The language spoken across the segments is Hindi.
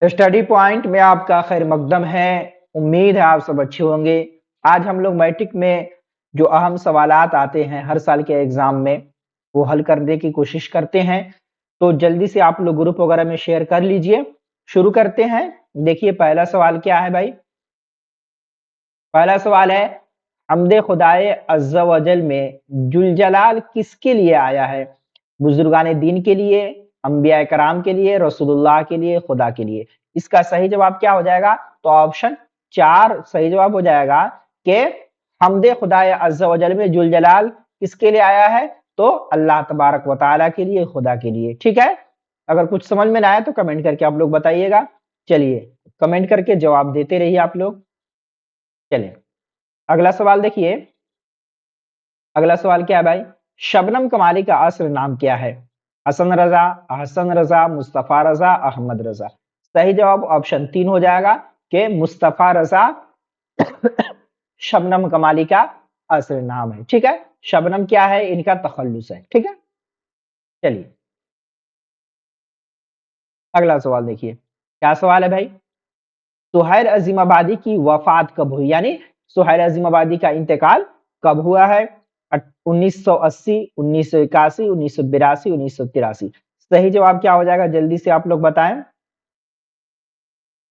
स्टडी पॉइंट में आपका खैर मकदम है। उम्मीद है आप सब अच्छे होंगे। आज हम लोग मैट्रिक में जो अहम सवालात आते हैं हर साल के एग्जाम में, वो हल करने की कोशिश करते हैं। तो जल्दी से आप लोग ग्रुप वगैरह में शेयर कर लीजिए। शुरू करते हैं। देखिए पहला सवाल क्या है भाई। पहला सवाल है, हमदे खुदाए अज़्ज़ा वजल में जुलजलाल किसके लिए आया है? बुजुर्गान दीन के लिए, अंबिया कराम के लिए, रसूलुल्लाह के लिए, खुदा के लिए। इसका सही जवाब क्या हो जाएगा? तो ऑप्शन 4 सही जवाब हो जाएगा कि हमदे खुदाए अज़्ज़ा वजल में जुलजलाल किसके लिए आया है? तो अल्लाह तबारक व तआला के लिए, खुदा के लिए। ठीक है, अगर कुछ समझ में ना आए तो कमेंट करके आप लोग बताइएगा। चलिए कमेंट करके जवाब देते रहिए आप लोग। चलिए अगला सवाल देखिए। अगला सवाल क्या है भाई? शबनम कमाली का असली नाम क्या है? हसन रजा, अहसन रजा, मुस्तफा रजा, अहमद रजा। सही जवाब ऑप्शन 3 हो जाएगा कि मुस्तफा रजा शबनम कमाली का असली नाम है। ठीक है, शबनम क्या है? इनका तखल्लुस है। ठीक है, चलिए अगला सवाल देखिए। क्या सवाल है भाई? सुहैल अजीमाबादी की वफात कब हुई? यानी सुहैल अजीमाबादी का इंतकाल कब हुआ है? 1980, 1981, 1982, 1983। सही जवाब क्या हो जाएगा? जल्दी से आप लोग बताएं।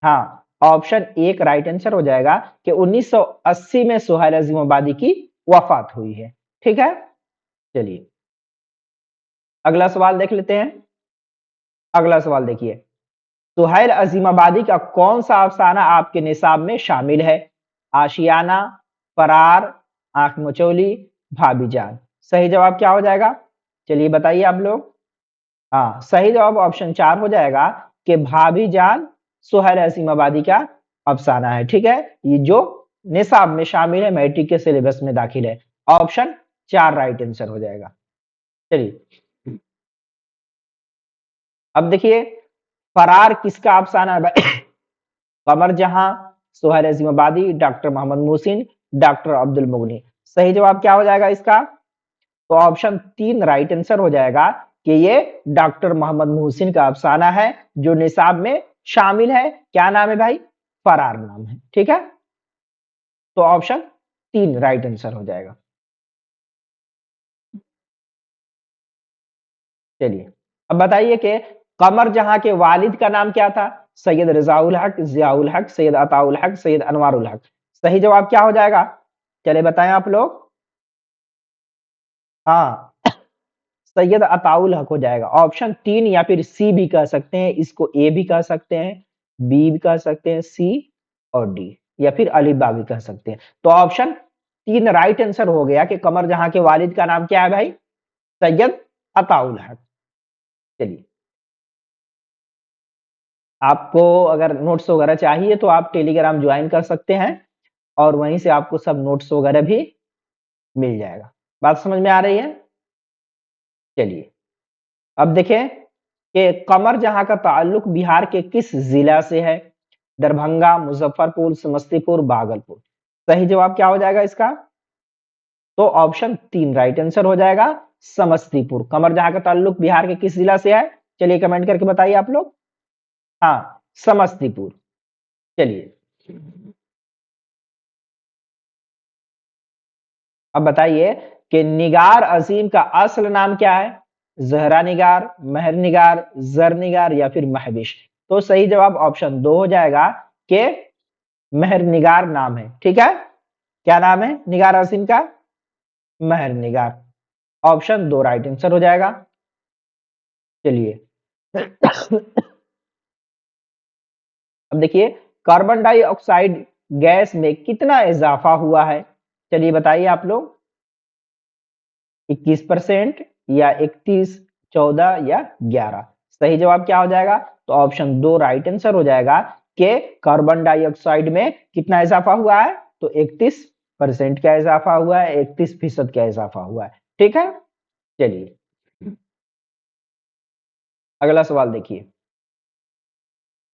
हाँ, ऑप्शन 1 राइट आंसर हो जाएगा कि 1980 में सुहैल अजीमाबादी की वफात हुई है। ठीक है, चलिए अगला सवाल देख लेते हैं। अगला सवाल देखिए, सुहैल अजीमाबादी का कौन सा अफसाना आपके निसाब में शामिल है? आशियाना, फरार, आंख मचोली, भाभी जान। सही जवाब क्या हो जाएगा? चलिए बताइए आप लोग। हाँ, सही जवाब ऑप्शन 4 हो जाएगा कि भाभी जान सुहैल अजीमाबादी का अफसाना है। ठीक है, ये जो निसाब में शामिल है, मैट्रिक के सिलेबस में दाखिल है। ऑप्शन 4 राइट आंसर हो जाएगा। चलिए अब देखिए, फरार किसका अफसाना है भाई? कमर जहां, सुहैल अजीमाबादी, डॉक्टर मोहम्मद मुहसिन, डॉक्टर अब्दुल मुगनी। सही जवाब क्या हो जाएगा इसका? तो ऑप्शन 3 राइट आंसर हो जाएगा कि ये डॉक्टर मोहम्मद मुहसिन का अफसाना है जो निसाब में शामिल है। क्या नाम है भाई? फरार नाम है। ठीक है, तो ऑप्शन 3 राइट आंसर हो जाएगा। चलिए अब बताइए कि कमर जहां के वालिद का नाम क्या था? सैयद रजाउल हक, जियाउल हक, सैयद अताउल हक, सैयद अनवारुल हक। सही जवाब क्या हो जाएगा? चले बताएं आप लोग। हाँ, सैयद अताउल हक हो जाएगा। ऑप्शन 3 या फिर सी भी कह सकते हैं, इसको ए भी कह सकते हैं, बी भी कह सकते हैं, सी और डी, या फिर अलीबा भी कह सकते हैं। तो ऑप्शन 3 राइट आंसर हो गया कि कमर जहां के वालिद का नाम क्या है भाई? सैयद अताउल हक। चलिए, आपको अगर नोट्स वगैरह चाहिए तो आप टेलीग्राम ज्वाइन कर सकते हैं और वहीं से आपको सब नोट्स वगैरह भी मिल जाएगा। बात समझ में आ रही है? चलिए अब देखें कि कमर जहां का ताल्लुक बिहार के किस जिला से है? दरभंगा, मुजफ्फरपुर, समस्तीपुर, भागलपुर। सही जवाब क्या हो जाएगा इसका? तो ऑप्शन 3 राइट आंसर हो जाएगा, समस्तीपुर। कमर जहां का ताल्लुक बिहार के किस जिला से है? चलिए कमेंट करके बताइए आप लोग। हाँ, समस्तीपुर। चलिए अब बताइए कि निगार अजीम का असल नाम क्या है? जहरा निगार, महर निगार, जर निगार या फिर महविश। तो सही जवाब ऑप्शन 2 हो जाएगा कि महर निगार नाम है। ठीक है, क्या नाम है निगार अजीम का? महर निगार। ऑप्शन 2 राइट आंसर हो जाएगा। चलिए अब देखिए, कार्बन डाइऑक्साइड गैस में कितना इजाफा हुआ है? चलिए बताइए आप लोग। 21% या 31, 14 या 11। सही जवाब क्या हो जाएगा? तो ऑप्शन 2 राइट आंसर हो जाएगा कि कार्बन डाइऑक्साइड में कितना इजाफा हुआ है? तो 31% का इजाफा हुआ है, 31% का इजाफा हुआ है। ठीक है, चलिए अगला सवाल देखिए।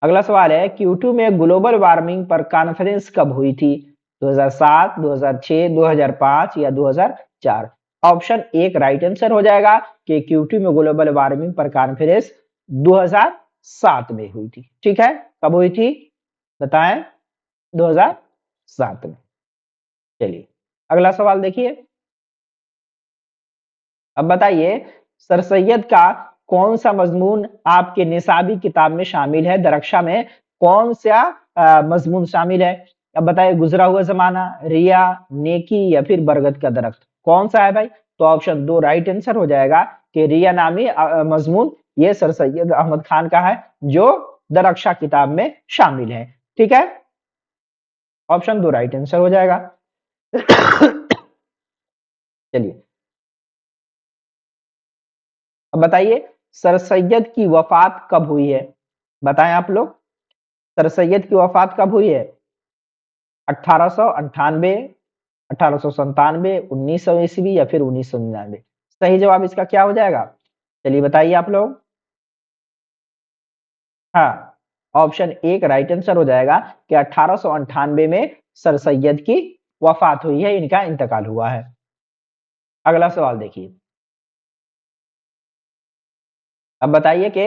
अगला सवाल है, Q2 में ग्लोबल वार्मिंग पर कॉन्फ्रेंस कब हुई थी? 2007, 2006, 2005 या 2004। ऑप्शन 1 राइट आंसर हो जाएगा कि Q2 में ग्लोबल वार्मिंग पर कॉन्फ्रेंस 2007 2007 में हुई थी। ठीक है, कब हुई थी बताएं? 2007 में। चलिए अगला सवाल देखिए। अब बताइए सर सैयद का कौन सा मजमून आपके निसाबी किताब में शामिल है? दरक्षा में कौन सा मजमून शामिल है? अब बताइए, गुजरा हुआ जमाना, रिया, नेकी या फिर बरगद का दरख्त, कौन सा है भाई? तो ऑप्शन 2 राइट आंसर हो जाएगा कि रिया नामी मजमून ये सर सैयद अहमद खान का है जो दरक्षा किताब में शामिल है। ठीक है, ऑप्शन 2 राइट आंसर हो जाएगा। चलिए अब बताइए सर सैयद की वफात कब हुई है? बताएं आप लोग, सर सैयद की वफात कब हुई है? 1898, 1897, 1900 ईस्वी या फिर 1999? सही जवाब इसका क्या हो जाएगा? चलिए बताइए आप लोग। हाँ, ऑप्शन 1 राइट आंसर हो जाएगा कि 1898 में सर सैयद की वफात हुई है, इनका इंतकाल हुआ है। अगला सवाल देखिए। अब बताइए कि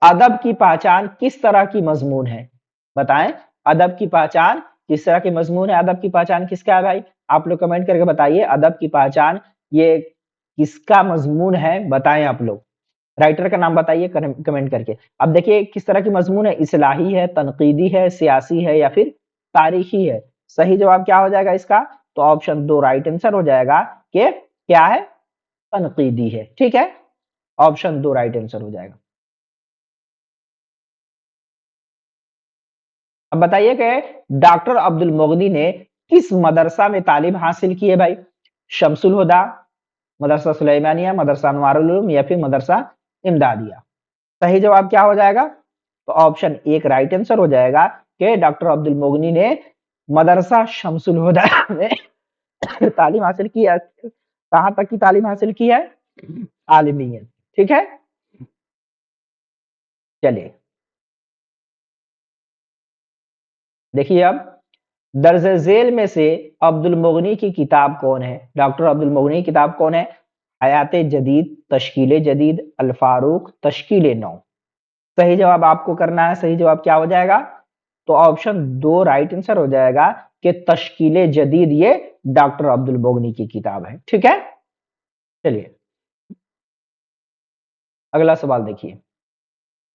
अदब की पहचान किस तरह की मजमून है? बताएं, अदब की पहचान किस तरह की मजमून है? अदब की पहचान किसका है भाई? आप लोग कमेंट करके बताइए, अदब की पहचान ये किसका मजमून है? बताएं आप लोग, राइटर का नाम बताइए कमेंट करके। अब देखिए किस तरह की मजमून है, इस्लाही है, तनकीदी है, सियासी है या फिर तारीखी है? सही जवाब क्या हो जाएगा इसका? तो ऑप्शन 2 राइट आंसर हो जाएगा कि क्या है? तनकीदी है। ठीक है, ऑप्शन 2 राइट आंसर हो जाएगा। अब बताइए कि डॉक्टर अब्दुल मुगनी ने किस मदरसा में तालीम हासिल की है भाई? शमसुल हुदा, मदरसा सुलेमानिया, मदरसा अनवारुल उलूम या फिर मदरसा इमदादिया? सही जवाब क्या हो जाएगा? तो ऑप्शन 1 राइट आंसर हो जाएगा कि डॉक्टर अब्दुल मुगनी ने मदरसा शमसुल हुदा में तालीम हासिल की है। कहां तक की तालीम हासिल की है? आलिमियत। ठीक है, चलिए देखिए अब दर्ज झेल में से अब्दुल मुगनी की किताब कौन है? डॉक्टर अब्दुल मुगनी की किताब कौन है? हयात जदीद, तश्कील जदीद, अल फारूक, तश्कील नौ? सही जवाब आपको करना है। सही जवाब क्या हो जाएगा? तो ऑप्शन 2 राइट आंसर हो जाएगा कि तश्कील जदीद ये डॉक्टर अब्दुल मुगनी की किताब है। ठीक है, चलिए अगला सवाल देखिए।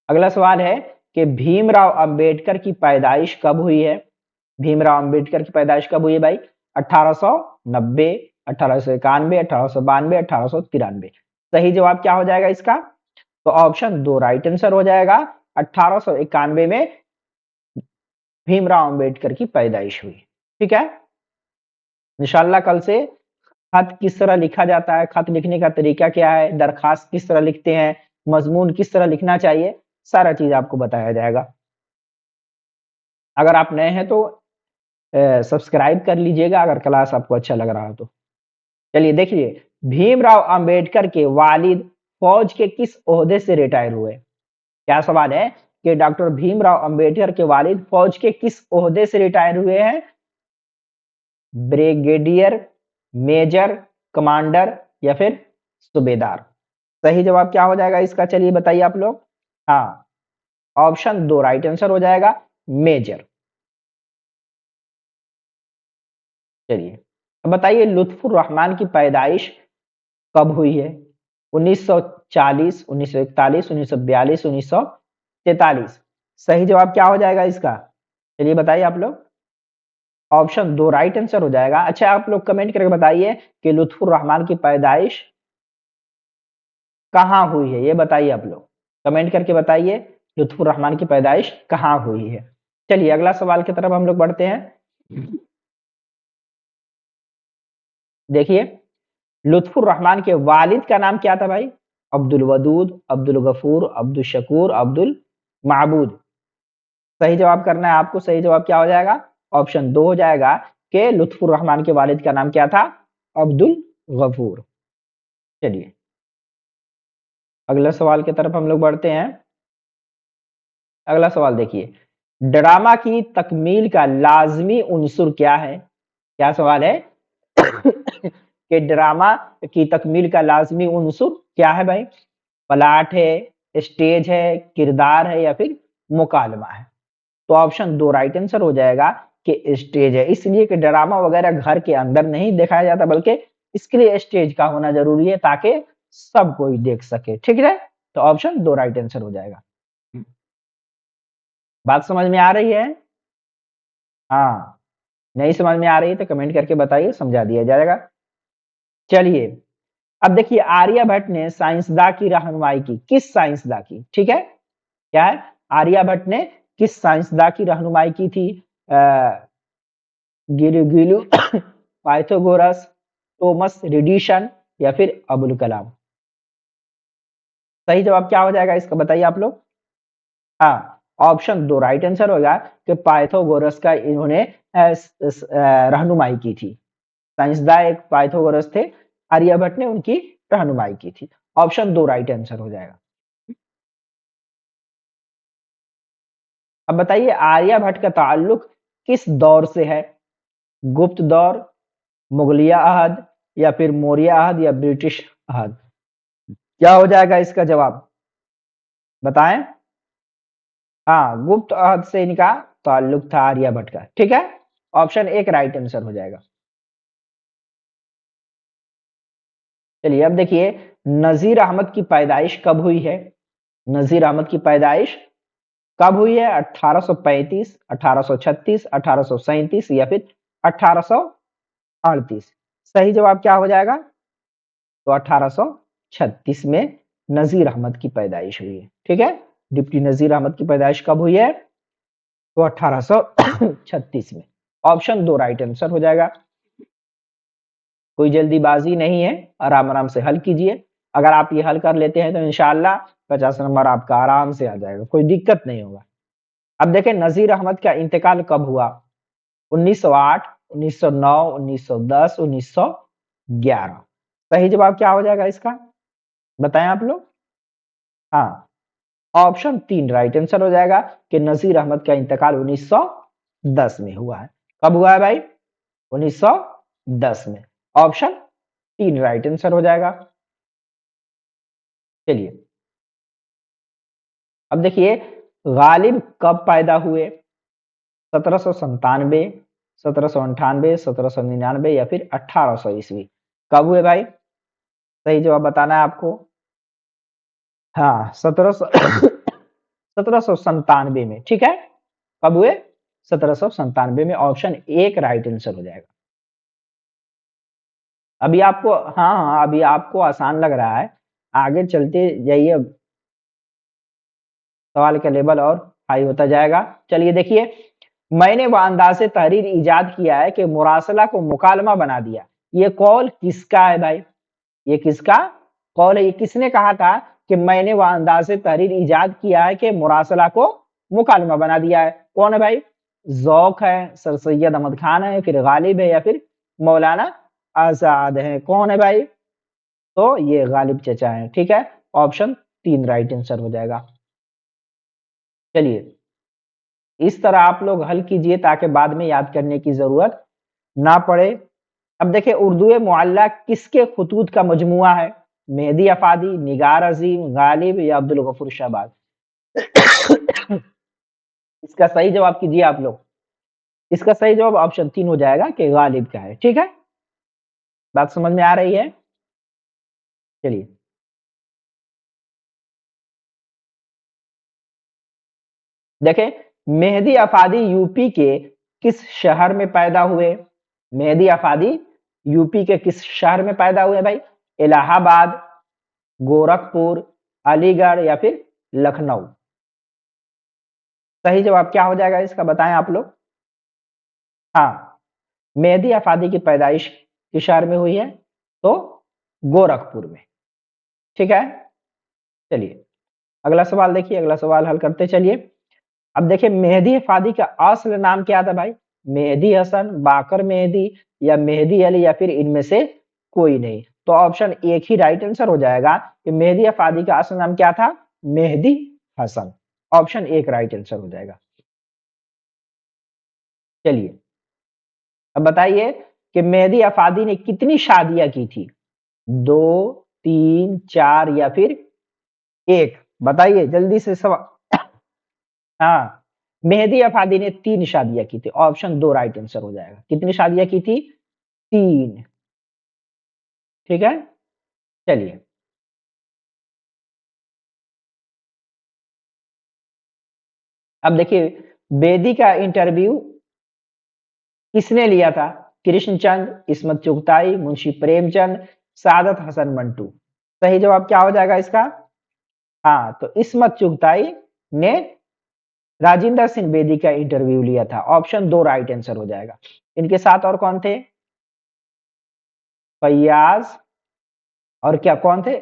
अगला सवाल है कि भीमराव अंबेडकर की पैदाइश कब हुई है? भीमराव अंबेडकर की पैदाइश कब हुई है भाई? 1890, 1891, 1892, 1893? सही जवाब क्या हो जाएगा इसका? तो ऑप्शन 2 राइट आंसर हो जाएगा। 1891 में भीमराव अंबेडकर की पैदाइश हुई। ठीक है, इंशाल्लाह कल से खत किस तरह लिखा जाता है, खत लिखने का तरीका क्या है, दरखास्त किस तरह लिखते हैं, मजमून किस तरह लिखना चाहिए, सारा चीज आपको बताया जाएगा। अगर आप नए हैं तो सब्सक्राइब कर लीजिएगा अगर क्लास आपको अच्छा लग रहा हो तो। चलिए देखिए, भीमराव अंबेडकर के वालिद फौज के किस ओहदे से रिटायर हुए? क्या सवाल है कि डॉक्टर भीमराव अंबेडकर के वालिद फौज के किस ओहदे से रिटायर हुए हैं? ब्रिगेडियर, मेजर, कमांडर या फिर सूबेदार? सही जवाब क्या हो जाएगा इसका? चलिए बताइए आप लोग। हाँ, ऑप्शन 2 राइट आंसर हो जाएगा, मेजर। चलिए अब बताइए लुत्फुर रहमान की पैदाइश कब हुई है? 1940, 1941, 1942, 1943? सही जवाब क्या हो जाएगा इसका? चलिए बताइए आप लोग। ऑप्शन 2 राइट आंसर हो जाएगा। अच्छा आप लोग कमेंट करके बताइए कि लुत्फुर रहमान की पैदाइश कहाँ हुई है, ये बताइए आप लोग। कमेंट करके बताइए लुत्फुर रहमान की पैदाइश कहाँ हुई है। चलिए अगला सवाल की तरफ हम लोग बढ़ते हैं। देखिए लुत्फुर रहमान के वालिद का नाम क्या था भाई? अब्दुल वदूद, अब्दुल गफूर, अब्दुल शकूर, अब्दुल माबूद? सही जवाब करना है आपको। सही जवाब क्या हो जाएगा? ऑप्शन 2 हो जाएगा कि लुत्फुर रहमान के वालिद का नाम क्या था? अब्दुल गफूर। चलिए अगला सवाल की तरफ हम लोग बढ़ते हैं। अगला सवाल देखिए, ड्रामा की तकमील का लाजमी उनसुर क्या है? क्या सवाल है? कि ड्रामा की तकमील का लाजमी उनसुर क्या है भाई? प्लाट है, स्टेज है, किरदार है या फिर मुकालमा है? तो ऑप्शन 2 राइट आंसर हो जाएगा कि स्टेज है। इसलिए कि ड्रामा वगैरह घर के अंदर नहीं दिखाया जाता, बल्कि इसके लिए स्टेज का होना जरूरी है ताकि सब कोई देख सके। ठीक है, तो ऑप्शन 2 राइट आंसर हो जाएगा। बात समझ में आ रही है? हाँ, नहीं समझ में आ रही है तो कमेंट करके बताइए, समझा दिया जाएगा। चलिए, अब देखिए आर्यभट्ट ने साइंसदा की रहनुमाई की, किस साइंसदा की? ठीक है, क्या है? आर्यभट्ट ने किस साइंसदा की रहनुमाई की थी? गिलू पाइथागोरस, थॉमस एडिसन या फिर अबुल कलाम? सही जवाब क्या हो जाएगा इसका बताइए आप लोग। हाँ, ऑप्शन 2 राइट आंसर होगा कि पाइथागोरस का इन्होंने रहनुमाई की थी। साइंसदान एक पाइथागोरस थे, आर्यभट्ट ने उनकी रहनुमाई की थी। ऑप्शन 2 राइट आंसर हो जाएगा। अब बताइए आर्यभट्ट का ताल्लुक किस दौर से है? गुप्त दौर, मुगलिया अहद या फिर मौर्य अहद या ब्रिटिश अहद? क्या हो जाएगा इसका जवाब बताएं। हाँ, गुप्त अहद से इनका ताल्लुक था आर्यभट्ट का। ठीक है, ऑप्शन 1 राइट आंसर हो जाएगा। चलिए अब देखिए नजीर अहमद की पैदाइश कब हुई है? नजीर अहमद की पैदाइश कब हुई है? 1835, 1836, 1837 या फिर 1838? सही जवाब क्या हो जाएगा? तो 1836 में नजीर अहमद की पैदाइश हुई है। ठीक है, डिप्टी नजीर अहमद की पैदाइश कब हुई है? तो 1836 में। ऑप्शन 2 राइट आंसर हो जाएगा। कोई जल्दीबाजी नहीं है, आराम आराम से हल कीजिए। अगर आप ये हल कर लेते हैं तो इंशाल्लाह 50 नंबर आपका आराम से आ जाएगा, कोई दिक्कत नहीं होगा। अब देखें नजीर अहमद का इंतकाल कब हुआ? 1908, 1909, 1910, 1911? सही जवाब क्या हो जाएगा इसका बताएं आप लोग। हाँ, ऑप्शन 3 राइट आंसर हो जाएगा कि नजीर अहमद का इंतकाल 1910 में हुआ है। कब हुआ है भाई? 1910 में। ऑप्शन 3 राइट आंसर हो जाएगा। चलिए अब देखिए गालिब कब पैदा हुए? 1797, 1798, 1799 या फिर 1800 ईस्वी? कब हुए भाई? सही जवाब बताना है आपको। हाँ, 1797 में। ठीक है, कब हुए? 1797 में। ऑप्शन 1 राइट आंसर हो जाएगा। अभी आपको हाँ, अभी आपको आसान लग रहा है, आगे चलते जाइए, सवाल का लेवल और हाई होता जाएगा। चलिए देखिए, मैंने वो अंदाज़े तहरीर इजाद किया है कि मुरासला को मुकालमा बना दिया। ये कौल किसका है भाई? ये किसका कौल है? ये किसने कहा था कि मैंने वो अंदाज़े तहरीर इजाद किया है कि मुरासला को मुकालमा बना दिया है? कौन है भाई? ज़ौक़ है, सर सैयद अहमद खान है, फिर गालिब है या फिर मौलाना आज़ाद है? कौन है भाई? तो ये गालिब चचा हैं। ठीक है, ऑप्शन 3 राइट आंसर हो जाएगा। चलिए इस तरह आप लोग हल कीजिए ताकि बाद में याद करने की जरूरत ना पड़े। अब देखिए उर्दू मुअल्ला किसके खुतूत का मजमुआ है? मेहदी अफादी, निगार अजीम, गालिब या अब्दुल गफूर शाहबाज? इसका सही जवाब कीजिए आप लोग। इसका सही जवाब ऑप्शन 3 हो जाएगा कि गालिब का है। ठीक है, बात समझ में आ रही है? चलिए देखें मेहदी अफादी यूपी के किस शहर में पैदा हुए? मेहदी अफादी यूपी के किस शहर में पैदा हुए भाई? इलाहाबाद, गोरखपुर, अलीगढ़ या फिर लखनऊ? सही जवाब क्या हो जाएगा इसका बताएं आप लोग। हाँ, मेहदी अफादी की पैदाइश किस शहर में हुई है? तो गोरखपुर में। ठीक है, चलिए अगला सवाल देखिए, अगला सवाल हल करते चलिए। अब देखिए मेहदी अफादी का असल नाम क्या था भाई? मेहदी हसन, बाकर मेहदी या मेहदी अली या फिर इनमें से कोई नहीं? तो ऑप्शन 1 ही राइट आंसर हो जाएगा कि मेहदी अफादी का असल नाम क्या था? Mehdi Hasan. Option 1 right answer हो जाएगा। चलिए अब बताइए कि मेहदी अफादी ने कितनी शादियां की थी? 2, 3, 4 या फिर 1? बताइए जल्दी से सब। हाँ, मेहदी अफादी ने 3 शादियां की थी, ऑप्शन 2 राइट आंसर हो जाएगा। कितनी शादियां की थी? 3। ठीक है, चलिए। अब देखिए, बेदी का इंटरव्यू किसने लिया था? कृष्णचंद, इस्मत चुगताई, मुंशी प्रेमचंद, सादत हसन मंटू। सही जवाब क्या हो जाएगा इसका? हाँ, तो इस्मत चुगताई ने राजेंद्र सिंह बेदी का इंटरव्यू लिया था, ऑप्शन 2 राइट आंसर हो जाएगा। इनके साथ और कौन थे? फैयाज, और क्या कौन थे?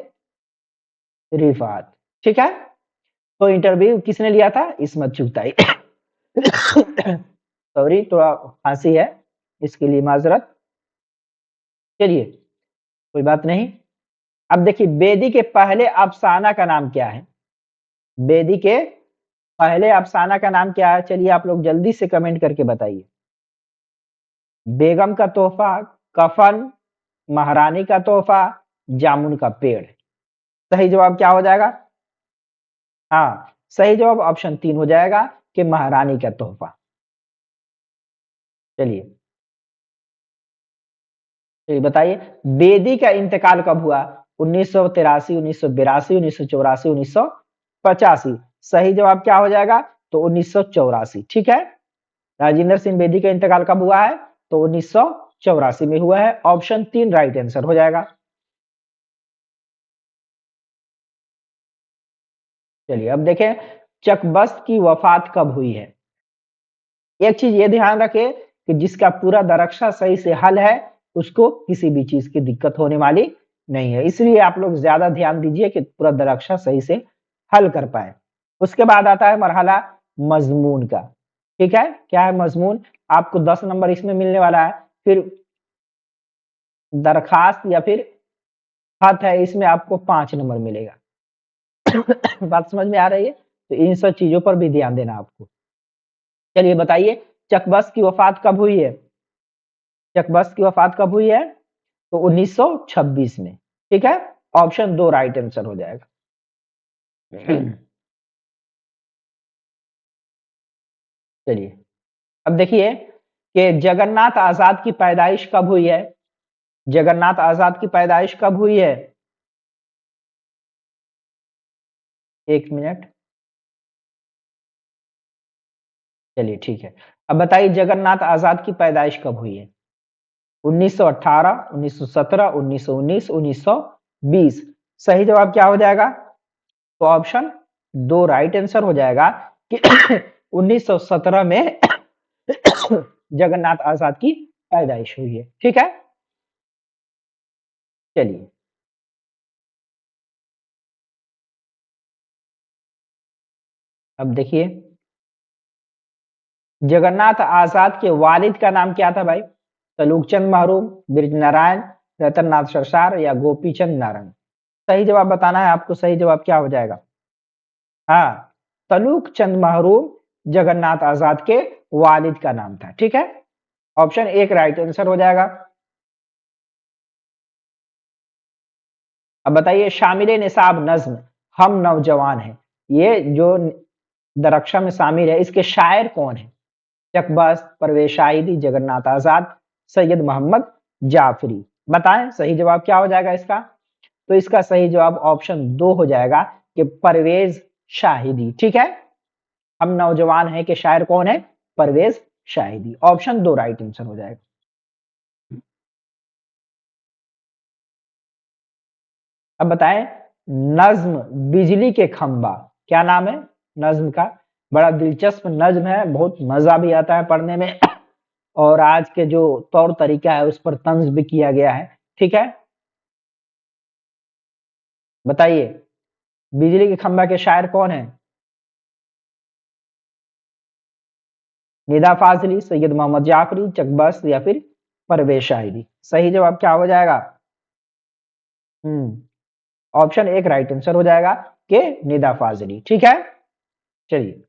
रिफात। ठीक है, तो इंटरव्यू किसने लिया था? इस्मत चुगताई। सॉरी, थोड़ा खांसी है, इसके लिए माजरत। चलिए, कोई बात नहीं। अब देखिए, बेदी के पहले अफसाना का नाम क्या है? बेदी के पहले अफसाना का नाम क्या है? चलिए आप लोग जल्दी से कमेंट करके बताइए। बेगम का तोहफा, कफन, महारानी का तोहफा, जामुन का पेड़। सही जवाब क्या हो जाएगा? हाँ, सही जवाब ऑप्शन 3 हो जाएगा कि महारानी का तोहफा। चलिए, तो बताइए, बेदी का इंतकाल कब हुआ? 1983, 1982, 1984, 1985। सही जवाब क्या हो जाएगा? तो 1984। ठीक है, राजेंद्र सिंह बेदी का इंतकाल कब हुआ है? तो 1984 में हुआ है, ऑप्शन 3 राइट आंसर हो जाएगा। चलिए, अब देखें, चकबस्त की वफात कब हुई है? एक चीज ये ध्यान रखें कि जिसका पूरा दरक्षा सही से हल है, उसको किसी भी चीज की दिक्कत होने वाली नहीं है, इसलिए आप लोग ज्यादा ध्यान दीजिए कि पूरा दरक्षा सही से हल कर पाए। उसके बाद आता है मरहला मजमून का। ठीक है, क्या है मजमून? आपको 10 नंबर इसमें मिलने वाला है। फिर दरखास्त या फिर खत है, इसमें आपको 5 नंबर मिलेगा। बात समझ में आ रही है? तो इन सब चीजों पर भी ध्यान देना आपको। चलिए बताइए, चकबस्त की वफात कब हुई है? चकबस्त की वफात कब हुई है? तो 1926 में। ठीक है, ऑप्शन 2 राइट आंसर हो जाएगा। चलिए, अब देखिए कि जगन्नाथ आजाद की पैदाइश कब हुई है? जगन्नाथ आजाद की पैदाइश कब हुई है? 1 मिनट। चलिए ठीक है, अब बताइए जगन्नाथ आजाद की पैदाइश कब हुई है? 1918, 1917, 1919, 1920। सही जवाब क्या हो जाएगा? तो ऑप्शन 2 राइट आंसर हो जाएगा कि 1917 में जगन्नाथ आजाद की पैदाइश हुई है। ठीक है, चलिए, अब देखिए, जगन्नाथ आजाद के वालिद का नाम क्या था भाई? तलुकचंद महरूम, ब्रिज नारायण, रतन नाथ सरसार या गोपीचंद नारायण। सही जवाब बताना है आपको। सही जवाब क्या हो जाएगा? हाँ, तलुकचंद महरूम जगन्नाथ आजाद के वालिद का नाम था। ठीक है, ऑप्शन 1 राइट आंसर हो जाएगा। अब बताइए, शामिल निसाब नज्म हम नौजवान हैं, ये जो दरक्षा में शामिल है, इसके शायर कौन है? चकबस्त, परवेज शाहिदी, जगन्नाथ आजाद, सैयद मोहम्मद जाफरी। बताएं सही जवाब क्या हो जाएगा इसका? तो इसका सही जवाब ऑप्शन 2 हो जाएगा कि परवेज शाहिदी। ठीक है, हम नौजवान हैं के शायर कौन है? Parvez Shahidi. Option 2 right answer हो जाएगा। अब बताएं, नज्म बिजली के खंबा, क्या नाम है नज्म का? बड़ा दिलचस्प नज्म है, बहुत मजा भी आता है पढ़ने में। और आज के जो तौर तरीका है उस पर तंज भी किया गया है। ठीक है, बताइए, बिजली के खंबा के शायर कौन है? निदा फाजली, सैयद मोहम्मद जाफरी, चकबस्त या फिर परवेज शाहिदी। सही जवाब क्या हो जाएगा? ऑप्शन 1 राइट आंसर हो जाएगा कि निदा फाजली। ठीक है, चलिए,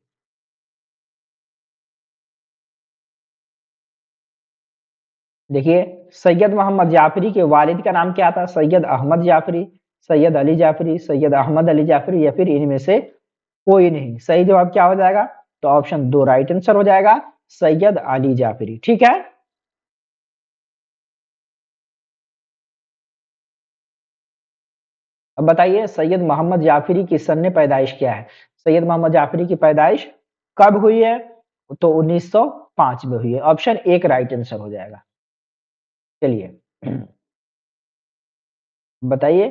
देखिए, सैयद मोहम्मद जाफरी के वालिद का नाम क्या था? सैयद अहमद जाफरी, सैयद अली जाफरी, सैयद अहमद अली जाफरी या फिर इनमें से कोई नहीं। सही जवाब क्या हो जाएगा? तो ऑप्शन 2 राइट आंसर हो जाएगा, सैयद अली जाफरी। ठीक है, अब बताइए सैयद मोहम्मद जाफरी की सन्ने पैदाइश क्या है? सैयद मोहम्मद जाफरी की पैदाइश कब हुई है? तो 1905 में हुई है। ऑप्शन 1 राइट आंसर हो जाएगा। चलिए बताइए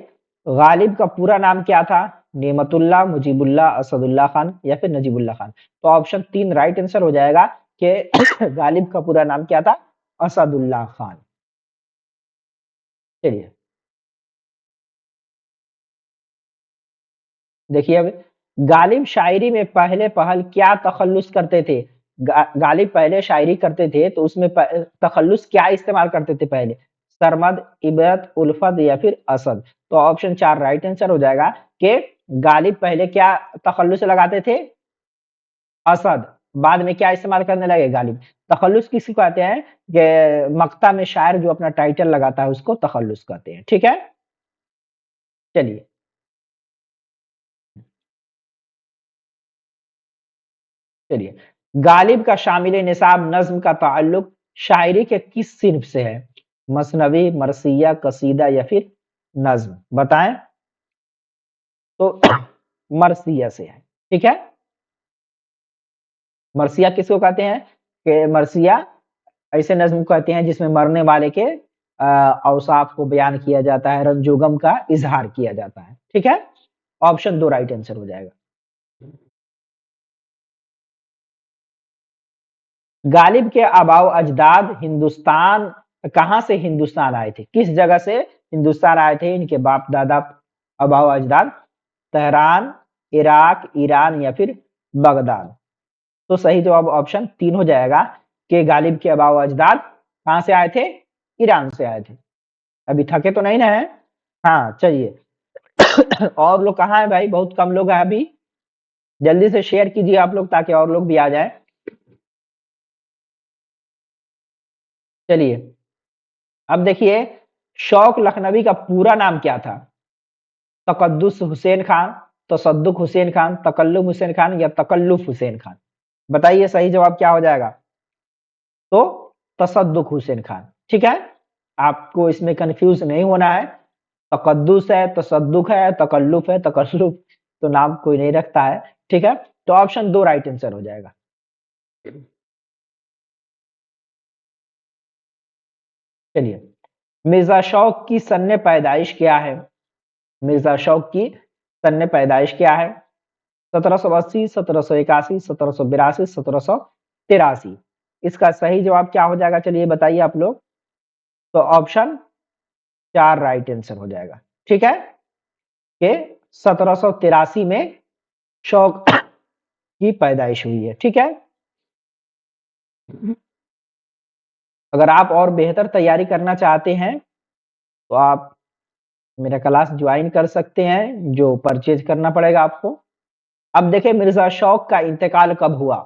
गालिब का पूरा नाम क्या था? नेमतुल्लाह, मुजीबुल्लाह, असदुल्लाह खान या फिर नजीबुल्लाह खान। तो ऑप्शन 3 राइट आंसर हो जाएगा कि गालिब का पूरा नाम क्या था? असदुल्लाह खान। चलिए देखिए अब गालिब शायरी में पहले पहल क्या तखल्लुस करते थे? गालिब पहले शायरी करते थे तो उसमें तखल्लुस क्या इस्तेमाल करते थे पहले? सरमद, इबरत, उल्फत या फिर असद। तो ऑप्शन 4 राइट आंसर हो जाएगा कि गालिब पहले क्या तखल्लुस लगाते थे? असद। बाद में क्या इस्तेमाल करने लगे गालिब? तखल्लुस किसी को कहते हैं कि मक्ता में शायर जो अपना टाइटल लगाता है उसको तखल्लुस कहते हैं। ठीक है, चलिए चलिए गालिब का शामिल निसाब नज्म का ताल्लुक शायरी के किस सिन्फ से है? मसनवी, मरसिया, कसीदा या फिर नज्म? बताएं। तो मरसिया से है। ठीक है, मरसिया किसको कहते हैं? कि मरसिया ऐसे नज्म कहते हैं जिसमें मरने वाले के औसाफ को बयान किया जाता है, रंजोगम का इजहार किया जाता है। ठीक है, ऑप्शन 2 राइट आंसर हो जाएगा। गालिब के आबाओ अजदाद हिंदुस्तान कहाँ से हिंदुस्तान आए थे? किस जगह से हिंदुस्तान आए थे इनके बाप दादा आबाओ अजदाद? तेहरान, इराक, ईरान या फिर बगदाद? तो सही जवाब ऑप्शन 3 हो जाएगा कि गालिब के आबाओ अजदाद कहाँ से आए थे? ईरान से आए थे। अभी थके तो नहीं ना है? हाँ चलिए और लोग कहाँ है भाई? बहुत कम लोग हैं अभी। जल्दी से शेयर कीजिए आप लोग ताकि और लोग भी आ जाए। चलिए अब देखिए शौक लखनवी का पूरा नाम क्या था? तकद्दुस हुसैन खान, तसद्दुक हुसैन खान, तकल्लुम हुसैन खान या तकल्लुफ हुसैन खान? बताइए सही जवाब क्या हो जाएगा? तो तसद्दुक हुसैन खान। ठीक है, आपको इसमें कंफ्यूज नहीं होना है। तकद्दुस है, तसद्दुक है, तकल्लुफ है, तकल्लुफ तो नाम कोई नहीं रखता है। ठीक है, तो ऑप्शन 2 राइट आंसर हो जाएगा। चलिए मिर्जा शौक की सन्ने पैदाइश क्या है? मिर्जा शौक की सन्ने पैदाइश क्या है? 1780, 1781, 1782, 1783? इसका सही जवाब क्या हो जाएगा? चलिए बताइए आप लोग। तो ऑप्शन 4 राइट आंसर हो जाएगा। ठीक है, कि 1783 में शौक की पैदाइश हुई है। ठीक है, अगर आप और बेहतर तैयारी करना चाहते हैं तो आप मेरा क्लास ज्वाइन कर सकते हैं, जो परचेज करना पड़ेगा आपको। अब देखिए मिर्जा शौक का इंतकाल कब हुआ?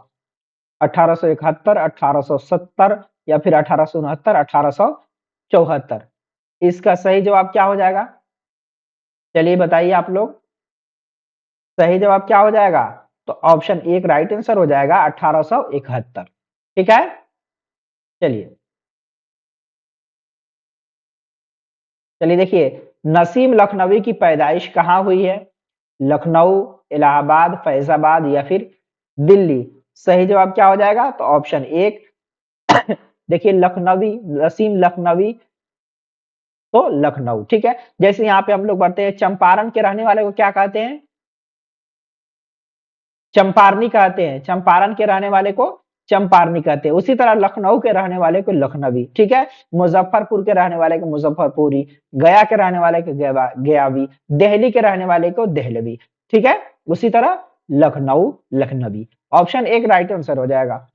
1871, 1870 या फिर 1869, 1874? इसका सही जवाब क्या हो जाएगा? चलिए बताइए आप लोग, सही जवाब क्या हो जाएगा? तो ऑप्शन 1 राइट आंसर हो जाएगा, 1871। ठीक है, चलिए चलिए देखिए नसीम लखनवी की पैदाइश कहाँ हुई है? लखनऊ, इलाहाबाद, फैजाबाद या फिर दिल्ली? सही जवाब क्या हो जाएगा? तो ऑप्शन 1 देखिए लखनवी, नसीम लखनवी तो लखनऊ। ठीक है, जैसे यहाँ पे हम लोग पढ़ते हैं चंपारण के रहने वाले को क्या कहते हैं? चंपारनी कहते हैं। चंपारण के रहने वाले को चंपारनी कहते हैं। उसी तरह लखनऊ के रहने वाले को लखनवी। ठीक है, मुजफ्फरपुर के रहने वाले को मुजफ्फरपुरी, गया के रहने वाले को गयावी, दिल्ली के रहने वाले को दहलवी। ठीक है, उसी तरह Lucknow Lakhnavi. Option 1 right answer हो जाएगा।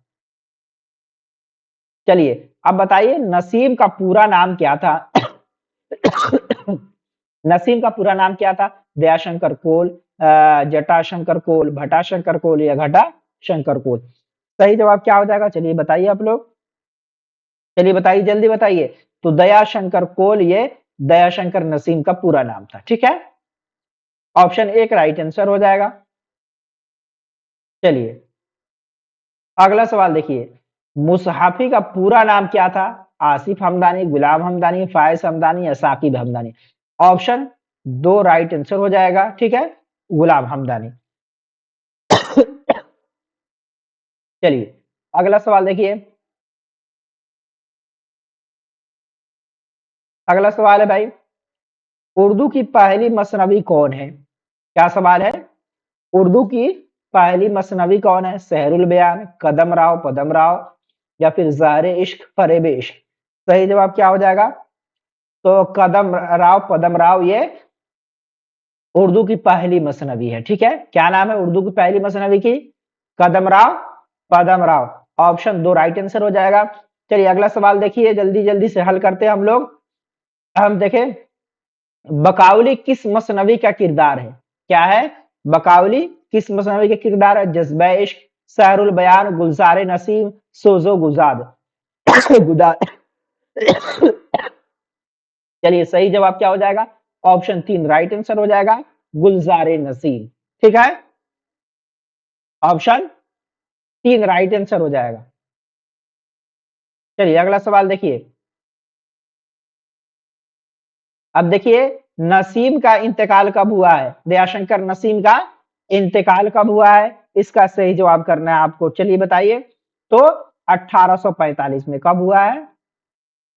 चलिए अब बताइए नसीम का पूरा नाम क्या था? नसीम का पूरा नाम क्या था? दयाशंकर कोल, जटाशंकर कोल, भटाशंकर कोल या घटा शंकर कोल? सही जवाब क्या हो जाएगा? चलिए बताइए आप लोग, चलिए बताइए जल्दी बताइए। तो दयाशंकर कोल ये दयाशंकर नसीम का पूरा नाम था। ठीक है, ऑप्शन एक राइट आंसर हो जाएगा। चलिए अगला सवाल देखिए, मुसहफी का पूरा नाम क्या था? आसिफ हमदानी, गुलाम हमदानी, फायज हमदानी या साकिब हमदानी? ऑप्शन दो राइट आंसर हो जाएगा, ठीक है, गुलाम हमदानी। चलिए अगला सवाल देखिए, अगला सवाल है भाई, उर्दू की पहली मसनवी कौन है? क्या सवाल है? उर्दू की पहली मसनवी कौन है? सहरुल बयान, कदम राव, पदम राव या फिर ज़हर इश्क, फरेब इश्क? सही जवाब क्या हो जाएगा? तो कदम राव, पदम राव ये उर्दू की पहली मसनवी है, ठीक है। क्या नाम है उर्दू की पहली मसनवी की? कदम राव, पदम राव। ऑप्शन दो राइट आंसर हो जाएगा। चलिए अगला सवाल देखिए, जल्दी जल्दी से हल करते हैं हम लोग। हम देखें, बकाउली किस मसनवी का किरदार है? क्या है? बकाउली किस मसनवी का किरदार है? जज्बा इश्क, सहरुल बयान, गुलजार नसीम, सोजो गुजाद गुदाद। चलिए सही जवाब क्या हो जाएगा? ऑप्शन तीन राइट आंसर हो जाएगा, गुलजार नसीम, ठीक है। ऑप्शन तीन राइट आंसर हो जाएगा। चलिए अगला सवाल देखिए, अब देखिए नसीम का इंतकाल कब हुआ है? दयाशंकर नसीम का इंतकाल कब हुआ है? इसका सही जवाब करना है आपको। चलिए बताइए। तो 1845 में। कब हुआ है?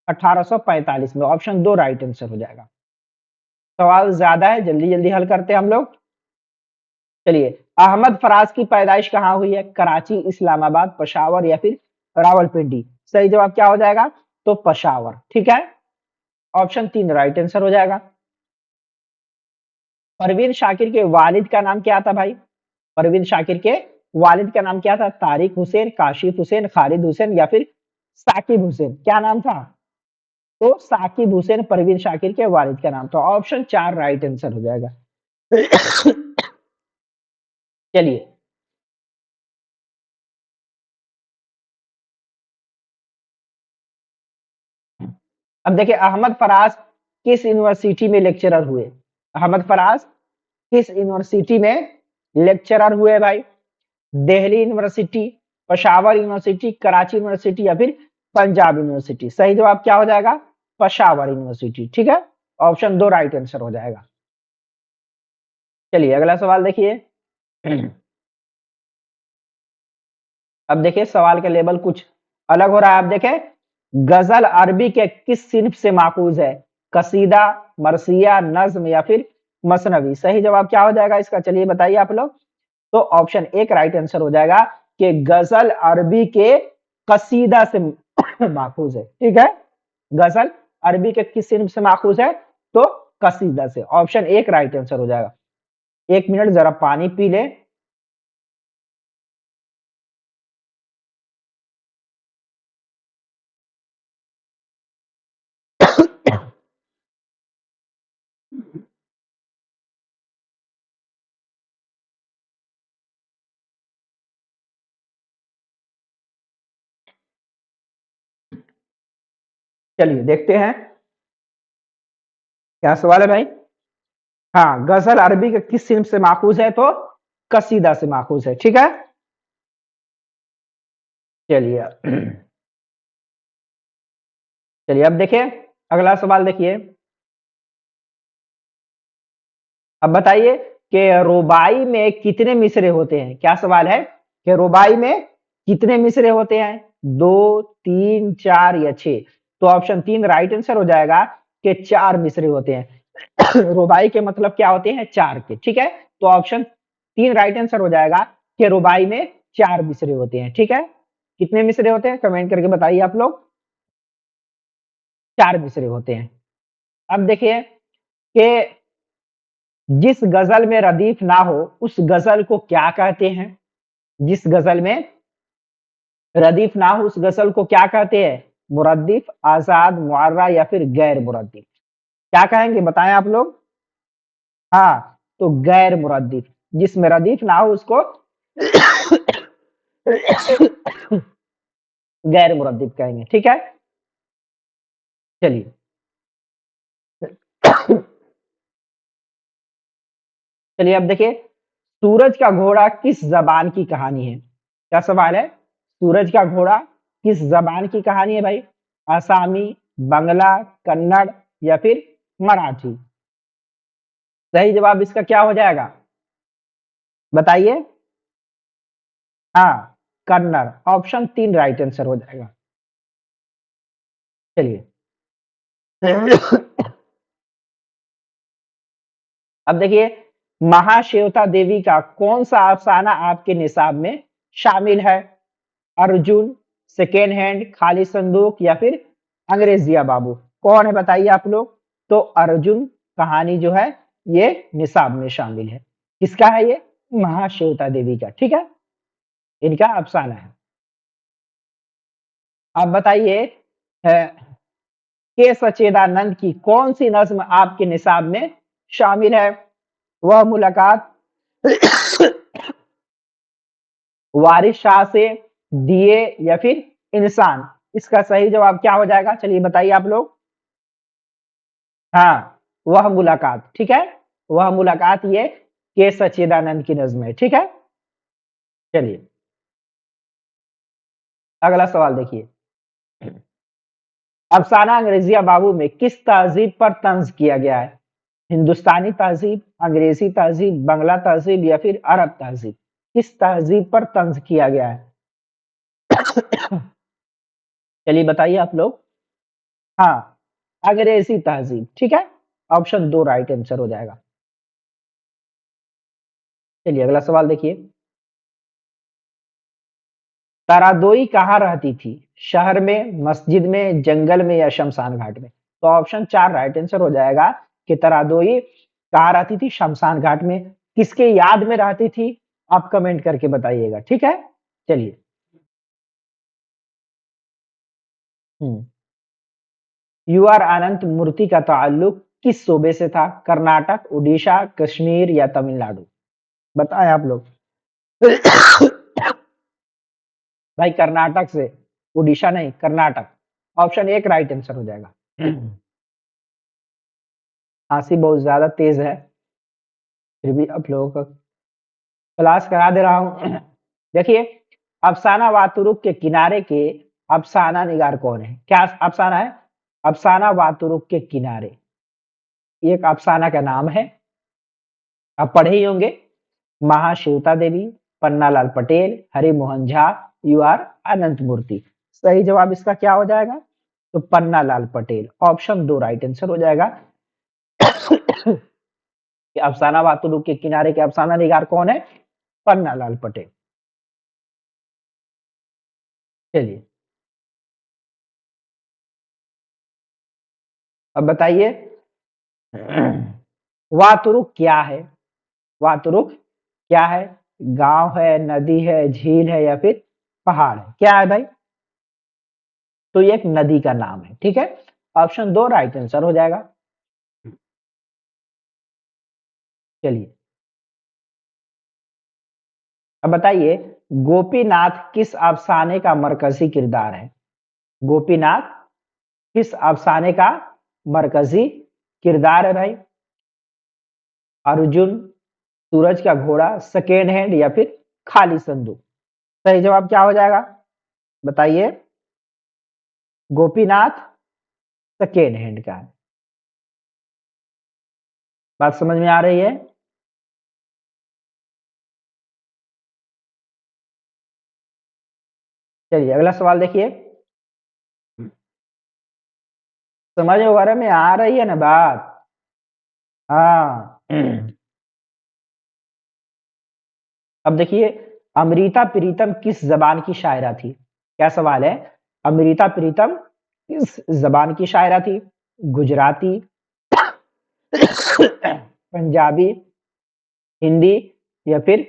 1845 में। ऑप्शन दो राइट आंसर हो जाएगा। सवाल ज्यादा है, जल्दी जल्दी हल करते हैं हम लोग। चलिए, अहमद फराज की पैदाइश कहाँ हुई है? कराची, इस्लामाबाद, पेशावर या फिर रावलपिंडी? सही जवाब क्या हो जाएगा? तो पेशावर, ठीक है। ऑप्शन तीन राइट आंसर हो जाएगा। परवीन शाकिर के वालिद का नाम क्या था भाई? परवीन शाकिर के वालिद का नाम क्या था? तारिक हुसैन, काशिफ हुसैन, खालिद हुसैन या फिर साकिब हुसैन? क्या नाम था? तो साकिब हुसैन परवीन शाकिर के वालिद का नाम। तो ऑप्शन चार राइट आंसर हो जाएगा। चलिए अब देखिए, अहमद फराज किस यूनिवर्सिटी में लेक्चरर हुए? अहमद फराज किस यूनिवर्सिटी में लेक्चरर हुए भाई? Delhi university, Peshawar university, Karachi university या फिर पंजाब यूनिवर्सिटी? सही जवाब क्या हो जाएगा? पेशावर यूनिवर्सिटी, ठीक है। ऑप्शन दो राइट आंसर हो जाएगा। चलिए अगला सवाल देखिए। अब देखिए सवाल का लेवल कुछ अलग हो रहा है। अब देखें, गजल अरबी के किस सिन्फ से माखूज है? कसीदा, मरसिया, नज्म या फिर मसनवी? सही जवाब क्या हो जाएगा इसका? चलिए बताइए आप लोग। तो ऑप्शन एक राइट आंसर हो जाएगा कि गजल अरबी के कसीदा से माखूज है, ठीक है। गजल अरबी के किस सिन्फ से माखूज है? तो कसीदा से। ऑप्शन एक राइट आंसर हो जाएगा। एक मिनट जरा पानी पी ले। चलिए देखते हैं क्या सवाल है भाई। हाँ, गजल अरबी के किस सिन्फ से माखूज है? तो कसीदा से माखूज है, ठीक है। चलिए चलिए अब देखिए अगला सवाल देखिए। अब बताइए कि रुबाई में कितने मिसरे होते हैं? क्या सवाल है कि रुबाई में कितने मिसरे होते हैं? दो, तीन, चार या छह? तो ऑप्शन तीन राइट आंसर हो जाएगा कि चार मिसरे होते हैं। रुबाई के मतलब क्या होते हैं? चार के, ठीक है। तो ऑप्शन तीन राइट आंसर हो जाएगा कि रुबाई में चार मिसरे होते हैं, ठीक है। कितने मिसरे होते हैं कमेंट करके बताइए आप लोग। चार मिसरे होते हैं। अब देखिए कि जिस गजल में रदीफ ना हो उस गजल को क्या कहते हैं? जिस गजल में रदीफ ना हो उस गजल को क्या कहते हैं? मुरद्दिफ, आजाद, मुअर्रा या फिर गैर मुरद्दिफ? क्या कहेंगे बताएं आप लोग। हाँ, तो गैर मुरद्दिफ, जिसमें रदीफ ना हो उसको गैर मुरद्दिफ कहेंगे, ठीक है। चलिए चलिए अब देखिए, सूरज का घोड़ा किस जबान की कहानी है? क्या सवाल है? सूरज का घोड़ा किस जबान की कहानी है भाई? आसामी, बंगला, कन्नड़ या फिर मराठी? सही जवाब इसका क्या हो जाएगा? बताइए। हाँ, कन्नड़। ऑप्शन 3 राइट आंसर हो जाएगा। चलिए। अब देखिए, महाश्वेता देवी का कौन सा अफसाना आपके निसाब में शामिल है? अर्जुन, सेकेंड हैंड, खाली संदूक या फिर अंग्रेजिया बाबू? कौन है बताइए आप लोग। तो अर्जुन कहानी जो है ये निसाब में शामिल है। किसका है ये? महाश्वेता देवी का, ठीक है, इनका अफसाना है। अब बताइए, के सच्चिदानंद की कौन सी नज्म आपके निसाब में शामिल है? वह मुलाकात, वारिस शाह से, दिए या फिर इंसान? इसका सही जवाब क्या हो जाएगा? चलिए बताइए आप लोग। हाँ, वह मुलाकात, ठीक है, वह मुलाकात ये के सच्चिदानंद की नज्म है, ठीक है। चलिए अगला सवाल देखिए, अफसाना अंग्रेजिया बाबू में किस तहजीब पर तंज किया गया है? हिंदुस्तानी तहजीब, अंग्रेजी तहजीब, बंगला तहजीब या फिर अरब तहजीब? किस तहजीब पर तंज किया गया है? चलिए बताइए आप लोग। हाँ, अंग्रेजी तहजीब, ठीक है, ऑप्शन 2 राइट आंसर हो जाएगा। चलिए अगला सवाल देखिए, तारादोई कहाँ रहती थी? शहर में, मस्जिद में, जंगल में या शमशान घाट में? तो ऑप्शन 4 राइट आंसर हो जाएगा कि तारादोई कहाँ रहती थी? शमशान घाट में। किसके याद में रहती थी? आप कमेंट करके बताइएगा, ठीक है। चलिए। यू आर अनंत मूर्ति का ताल्लुक किस सूबे से था? कर्नाटक, उड़ीसा, कश्मीर या तमिलनाडु? बताएं आप लोग। भाई कर्नाटक से, उड़ीसा नहीं, कर्नाटक। ऑप्शन 1 राइट आंसर हो जाएगा। खांसी बहुत ज्यादा तेज है, फिर भी आप लोगों को क्लास करा दे रहा हूं। देखिए, अफसाना वातुरुक के किनारे के अफसाना निगार कौन है? क्या अफसाना है? अफसाना वातुरुक के किनारे, ये एक अफसाना का नाम है, आप पढ़े ही होंगे। महाश्वेता देवी, पन्नालाल पटेल, हरिमोहन झा, यू आर अनंत मूर्ति? सही जवाब इसका क्या हो जाएगा? तो Pannalal Patel, option 2 right answer हो जाएगा। कि अफसाना वातुलुक के किनारे के अफसाना निगार कौन है? पन्नालाल पटेल। चलिए अब बताइए, वातुरुक क्या है? वातुरुक क्या है? गांव है, नदी है, झील है या फिर पहाड़ है? क्या है भाई? तो ये एक नदी का नाम है, ठीक है, ऑप्शन 2 राइट आंसर हो जाएगा। चलिए अब बताइए, गोपीनाथ किस अफसाने का मरकजी किरदार है? गोपीनाथ किस अफसाने का मरकजी किरदार है भाई? अर्जुन, सूरज का घोड़ा, सेकेंड हैंड या फिर खाली संदूक? सही जवाब क्या हो जाएगा? बताइए। गोपीनाथ सेकेंड हैंड का है। बात समझ में आ रही है? चलिए अगला सवाल देखिए, समझ वगैरह में आ रही है ना बात? हाँ। अब देखिए, अमृता प्रीतम किस जबान की शायरा थी? क्या सवाल है? अमृता प्रीतम किस जबान की शायरा थी? गुजराती, पंजाबी, हिंदी या फिर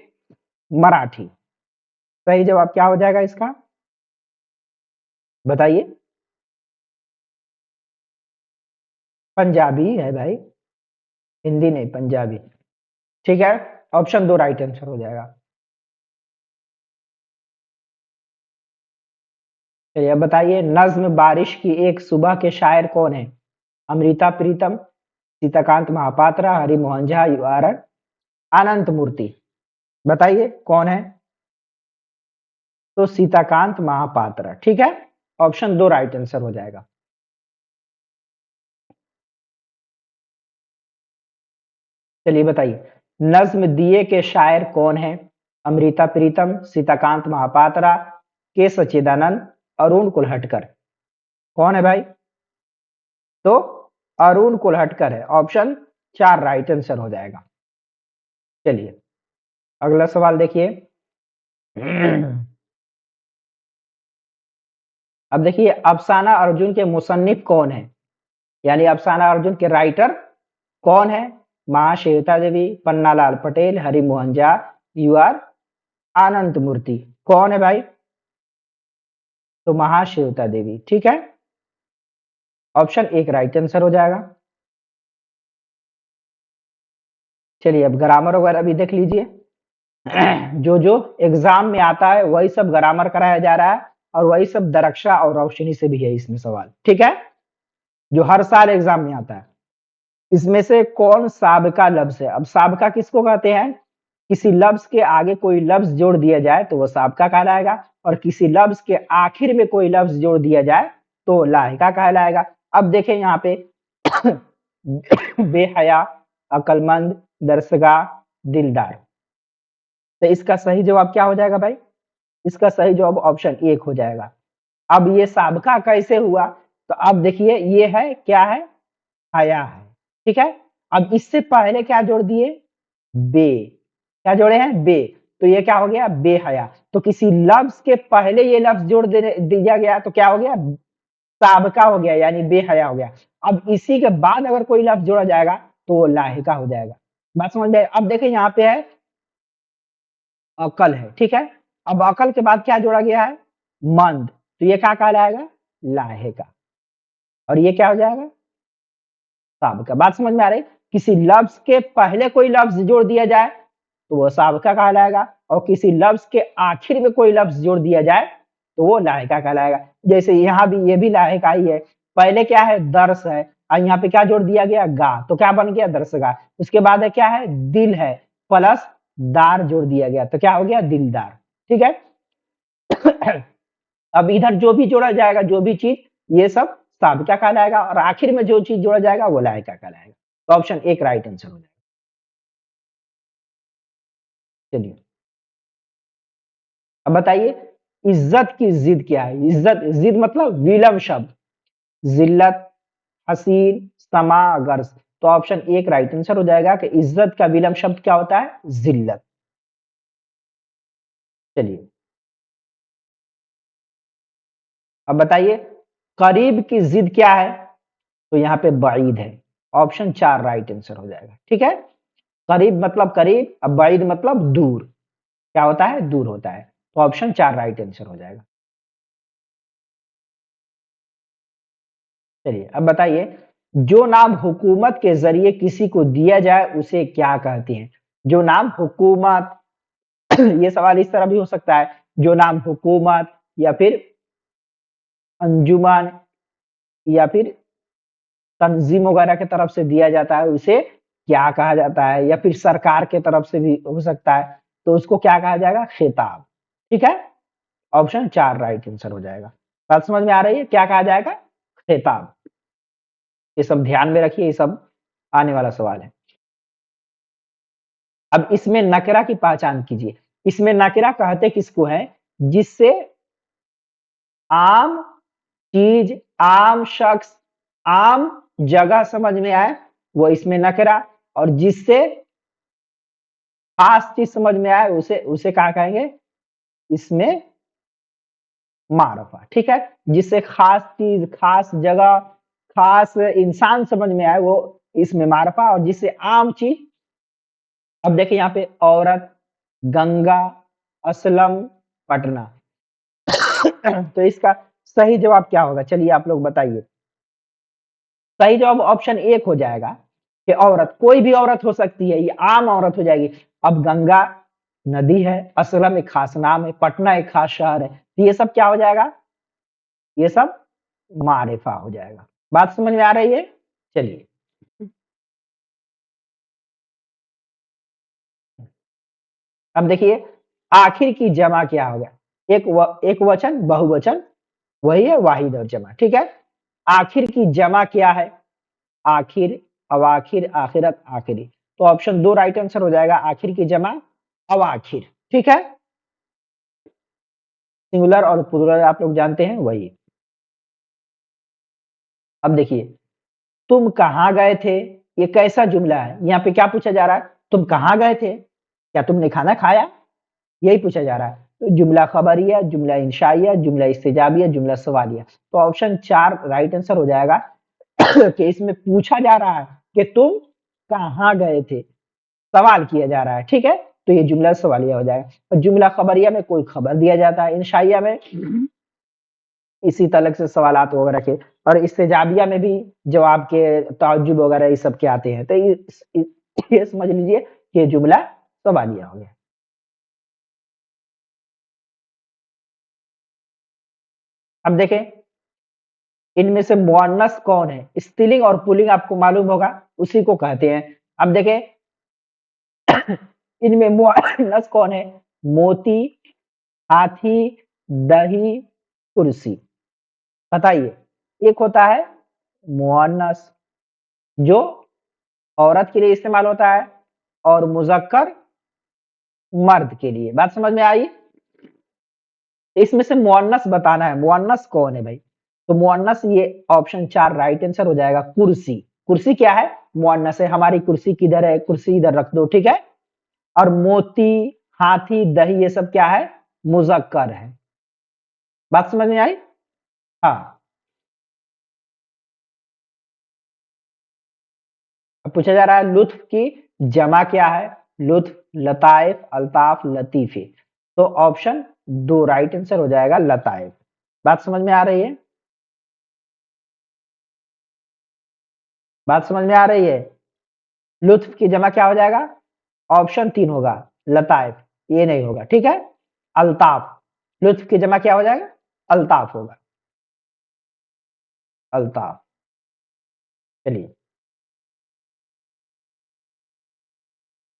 मराठी? सही जवाब क्या हो जाएगा इसका? बताइए। पंजाबी है भाई, हिंदी नहीं, पंजाबी, ठीक है, ऑप्शन 2 राइट आंसर हो जाएगा। चलिए अब बताइए, नज्म बारिश की एक सुबह के शायर कौन है? अमृता प्रीतम, सीताकांत महापात्रा, हरिमोहन झा, युआरन? अनंत मूर्ति, बताइए कौन है? तो सीताकांत महापात्र, ठीक है। ऑप्शन 2 राइट आंसर हो जाएगा। चलिए बताइए, नज्म दिए के शायर कौन है? अमृता प्रीतम, सीताकांत महापात्रा, के सच्चिदानंद, अरुण कुलहटकर। कौन है भाई? तो अरुण कुलहटकर है। ऑप्शन 4 राइट आंसर हो जाएगा। चलिए अगला सवाल देखिए। अब देखिए, अफसाना अर्जुन के मुसन्निफ कौन है? यानी अफसाना अर्जुन के राइटर कौन है? महाश्वेता देवी, पन्नालाल पटेल, हरिमोहन झा, यू आर अनंत मूर्ति। कौन है भाई? तो महाश्वेता देवी, ठीक है। ऑप्शन 1 राइट आंसर हो जाएगा। चलिए अब ग्रामर वगैरह भी देख लीजिए। जो जो एग्जाम में आता है वही सब ग्रामर कराया जा रहा है, और वही सब दरक्षा और रोशनी से भी है इसमें सवाल, ठीक है, जो हर साल एग्जाम में आता है। इसमें से कौन साबका लफ्ज है? अब साबका किसको कहते हैं? किसी लफ्ज के आगे कोई लफ्ज जोड़ दिया जाए तो वो साबका कहलाएगा, और किसी लफ्ज के आखिर में कोई लफ्ज जोड़ दिया जाए तो लाहिका कहलाएगा। अब देखें यहाँ पे बेहया, अकलमंद, दरसगाह, दिलदार। तो इसका सही जवाब क्या हो जाएगा भाई? इसका सही जवाब ऑप्शन 1 हो जाएगा। अब ये साबका कैसे हुआ? तो अब देखिए, ये है क्या है? हया है, ठीक है। अब इससे पहले क्या जोड़ दिए? बे। क्या जोड़े हैं? बे। तो ये क्या हो गया? बेहया। तो किसी लफ्ज के पहले ये लफ्ज जोड़ देने दिया गया तो क्या हो गया? साबका हो गया, यानी बेहया हो गया। अब इसी के बाद अगर कोई लफ्ज जोड़ा जाएगा तो वो लाहिका हो जाएगा। बात समझ में? अब देखिए यहाँ पे है अकल है, ठीक है। अब अकल के बाद क्या जोड़ा गया है? मंद। तो ये क्या कहलाएगा? लाहिका। और ये क्या हो जाएगा? साबका। बात समझ में आ रही? किसी लफ्ज के पहले कोई लफ्ज जोड़ दिया जाए तो वो साबका कहलाएगा, और किसी लफ्ज के आखिर में कोई लफ्ज जोड़ दिया जाए तो वो लाहिका कहलाएगा। जैसे यहाँ भी ये भी लाहिका ही है। पहले क्या है? दर्श है, और यहाँ पे क्या जोड़ दिया गया? गा। तो क्या बन गया? दर्शगा। उसके बाद है क्या है? दिल है, प्लस दार जोड़ दिया गया तो क्या हो गया? दिलदार, ठीक है। अब इधर जो भी जोड़ा जाएगा, जो भी चीज, ये सब साबिका कहलाएगा, और आखिर में जो चीज जोड़ा जाएगा वो लायका कहलाएगा। तो ऑप्शन 1 राइट आंसर हो जाएगा। चलिए अब बताइए, इज्जत की जिद क्या है? इज्जत, जिद मतलब विलम शब्द। जिल्लत, हसीन, समा, गर्ज। तो ऑप्शन 1 राइट आंसर हो जाएगा कि इज्जत का विलम शब्द क्या होता है? जिल्लत। चलिए अब बताइए, करीब की जिद क्या है? तो यहाँ पे बाईद है। ऑप्शन 4 राइट आंसर हो जाएगा, ठीक है। करीब मतलब करीब, अब बाईद मतलब दूर। क्या होता है? दूर होता है। तो ऑप्शन 4 राइट आंसर हो जाएगा। चलिए अब बताइए, जो नाम हुकूमत के जरिए किसी को दिया जाए उसे क्या कहते हैं? जो नाम हुकूमत, ये सवाल इस तरह भी हो सकता है, जो नाम हुकूमत या फिर अंजुमन या फिर तंजीम वगैरह की तरफ से दिया जाता है उसे क्या कहा जाता है? या फिर सरकार के तरफ से भी हो सकता है, तो उसको क्या कहा जाएगा? खिताब, ठीक है। ऑप्शन 4 राइट आंसर हो जाएगा। बात समझ में आ रही है? क्या कहा जाएगा? खिताब। ये सब ध्यान में रखिए, ये सब आने वाला सवाल है। अब इसमें नकरा की पहचान कीजिए। इसमें नकरा कहते किसको है? जिससे आम चीज, आम शख्स, आम जगह समझ में आए, वो इसमें नकरा। और जिससे खास चीज समझ में आए उसे उसे क्या कहेंगे? इसमें मारफा, ठीक है। जिससे खास चीज, खास जगह, खास इंसान समझ में आए वो इसमें मारफा। और जिससे आम चीज, अब देखिए यहाँ पे औरत, गंगा, असलम, पटना। तो इसका सही जवाब क्या होगा? चलिए आप लोग बताइए। सही जवाब ऑप्शन 1 हो जाएगा कि औरत, कोई भी औरत हो सकती है, ये आम औरत हो जाएगी। अब गंगा नदी है, असलम एक खास नाम है, पटना एक खास शहर है, तो ये सब क्या हो जाएगा? ये सब मारिफा हो जाएगा। बात समझ में आ रही है? चलिए अब देखिए आखिर की जमा क्या होगा, एक वचन बहुवचन वही है वाहिद और जमा, ठीक है। आखिर की जमा क्या है, आखिर, अवाखिर, आखिरत, आखिरी। तो ऑप्शन 2 राइट आंसर हो जाएगा, आखिर की जमा अवाखिर, ठीक है। सिंगुलर और प्लूरल आप लोग जानते हैं वही। अब देखिए तुम कहाँ गए थे, ये कैसा जुमला है, यहाँ पे क्या पूछा जा रहा है, तुम कहाँ गए थे, क्या तुमने खाना खाया, यही पूछा जा रहा है। तो जुमला खबरिया, जुमला इंशाइया, जुमला इस्तेजाबिया, जुमला सवालिया। तो ऑप्शन 4 राइट आंसर हो जाएगा कि इसमें पूछा जा रहा है कि तुम कहाँ गए थे, सवाल किया जा रहा है, ठीक है। तो ये जुमला सवालिया हो जाएगा। और जुमला खबरिया में कोई खबर दिया जाता है, इंशाइया में इसी तरह से सवालात वगैरह के, और इस्तेजाबिया में भी जवाब के ताज्जुब वगैरह ये सब के आते हैं। तो ये समझ लीजिए कि ये जुमला सवालिया हो गया। अब देखें इनमें से मुअन्नस कौन है, स्त्रीलिंग और पुल्लिंग आपको मालूम होगा, उसी को कहते हैं। अब देखें इनमें मुअन्नस कौन है, मोती, हाथी, दही, कुर्सी। बताइए, एक होता है मुअन्नस जो औरत के लिए इस्तेमाल होता है, और मुज़क्कर मर्द के लिए। बात समझ में आई। इसमें से मुअन्नस बताना है, मुअन्नस कौन है भाई। तो मुअन्नस ये ऑप्शन 4 राइट आंसर हो जाएगा, कुर्सी। कुर्सी क्या है, मुअन्नस है। हमारी कुर्सी किधर है, कुर्सी इधर रख दो, ठीक है। और मोती, हाथी, दही ये सब क्या है, मुज़क्कर है। बात समझ में आई। हाँ, अब पूछा जा रहा है लुत्फ की जमा क्या है, लुत्फ, लताइफ, अल्ताफ, लतीफे। तो ऑप्शन 2 राइट आंसर हो जाएगा, लताइफ। बात समझ में आ रही है, बात समझ में आ रही है। लुत्फ की जमा क्या हो जाएगा, ऑप्शन 3 होगा, लताइफ। ये नहीं होगा, ठीक है। अल्ताफ, लुत्फ की जमा क्या हो जाएगा, अल्ताफ होगा, अल्ताफ। चलिए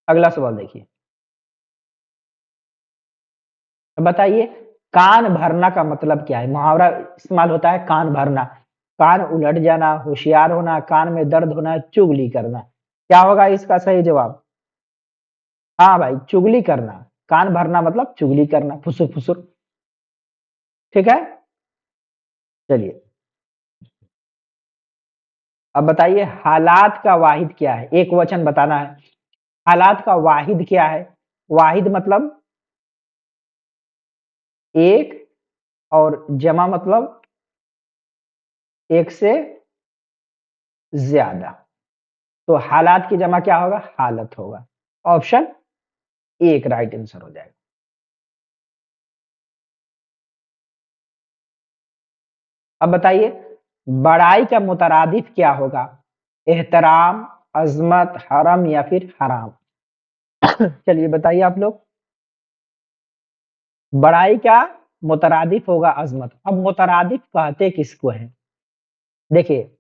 अगला सवाल देखिए। अब बताइए कान भरना का मतलब क्या है, मुहावरा इस्तेमाल होता है कान भरना, कान उलट जाना, होशियार होना, कान में दर्द होना, चुगली करना। क्या होगा इसका सही जवाब, हाँ भाई चुगली करना। कान भरना मतलब चुगली करना, फुसुर फुसुर, ठीक है। चलिए अब बताइए हालात का वाहिद क्या है, एक वचन बताना है। हालात का वाहिद क्या है, वाहिद मतलब एक, और जमा मतलब एक से ज्यादा। तो हालात की जमा क्या होगा, हालत होगा। ऑप्शन 1 राइट आंसर हो जाएगा। अब बताइए बड़ाई का मुतरादिफ क्या होगा, एहतराम, अजमत, हरम या फिर हराम। चलिए बताइए आप लोग। बड़ाई का मुतरादिफ होगा अजमत। अब मुतरादिफ कहते किसको है, देखिए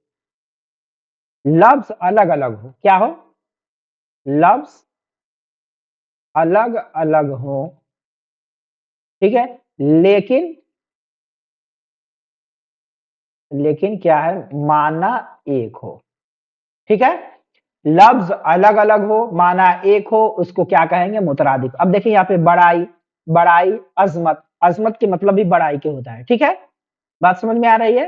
लफ्ज अलग अलग हो, क्या हो, लफ्ज अलग अलग हो, ठीक है। लेकिन लेकिन क्या है, माना एक हो, ठीक है। लफ्ज अलग अलग हो, माना एक हो, उसको क्या कहेंगे, मुतरादिफ। अब देखिए यहाँ पे बड़ाई, बड़ाई, अजमत, अजमत के मतलब भी बड़ाई के होता है, ठीक है। बात समझ में आ रही है,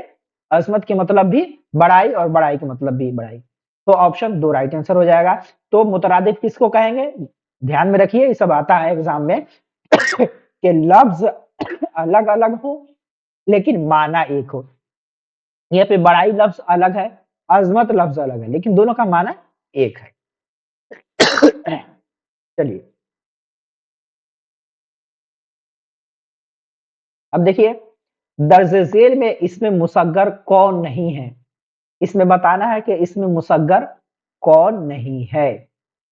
अजमत के मतलब भी बड़ाई, और बड़ाई के मतलब भी बड़ाई। तो ऑप्शन 2 राइट आंसर हो जाएगा। तो मुतरादिफ किसको कहेंगे, ध्यान में रखिए ये सब आता है एग्जाम में कि लफ्ज अलग अलग हो लेकिन माना एक हो। यहाँ पे बड़ाई लफ्ज अलग है, अजमत लफ्ज अलग है, लेकिन दोनों का माना एक है। चलिए अब देखिए दर्ज झेल में इसमें मुसग्गर कौन नहीं है, इसमें बताना है कि इसमें मुसग्गर कौन नहीं है,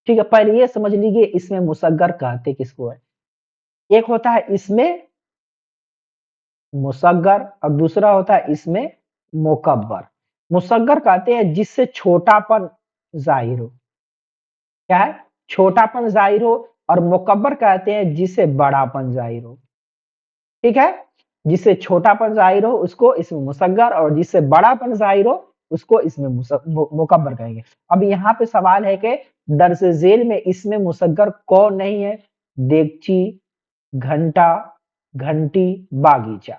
ठीक है। पहले ये समझ लीजिए इसमें मुसग्गर कहते किसको है। एक होता है इसमें मुसग्गर, और दूसरा होता है इसमें मुकब्बर। मुसग्गर कहते हैं जिससे छोटापन जाहिर हो, क्या है, छोटापन जाहिर हो, और मुकब्बर कहते हैं जिसे बड़ापन जाहिर हो, ठीक है। जिससे छोटापन जाहिर हो उसको इसमें मुसग्गर, और जिससे बड़ापन जाहिर हो उसको इसमें मुकब्बर कहेंगे। अब यहाँ पे सवाल है कि दर्ज झेल में इसमें मुसग्गर कौन नहीं है? देगची, घंटा, घंटी, बागीचा।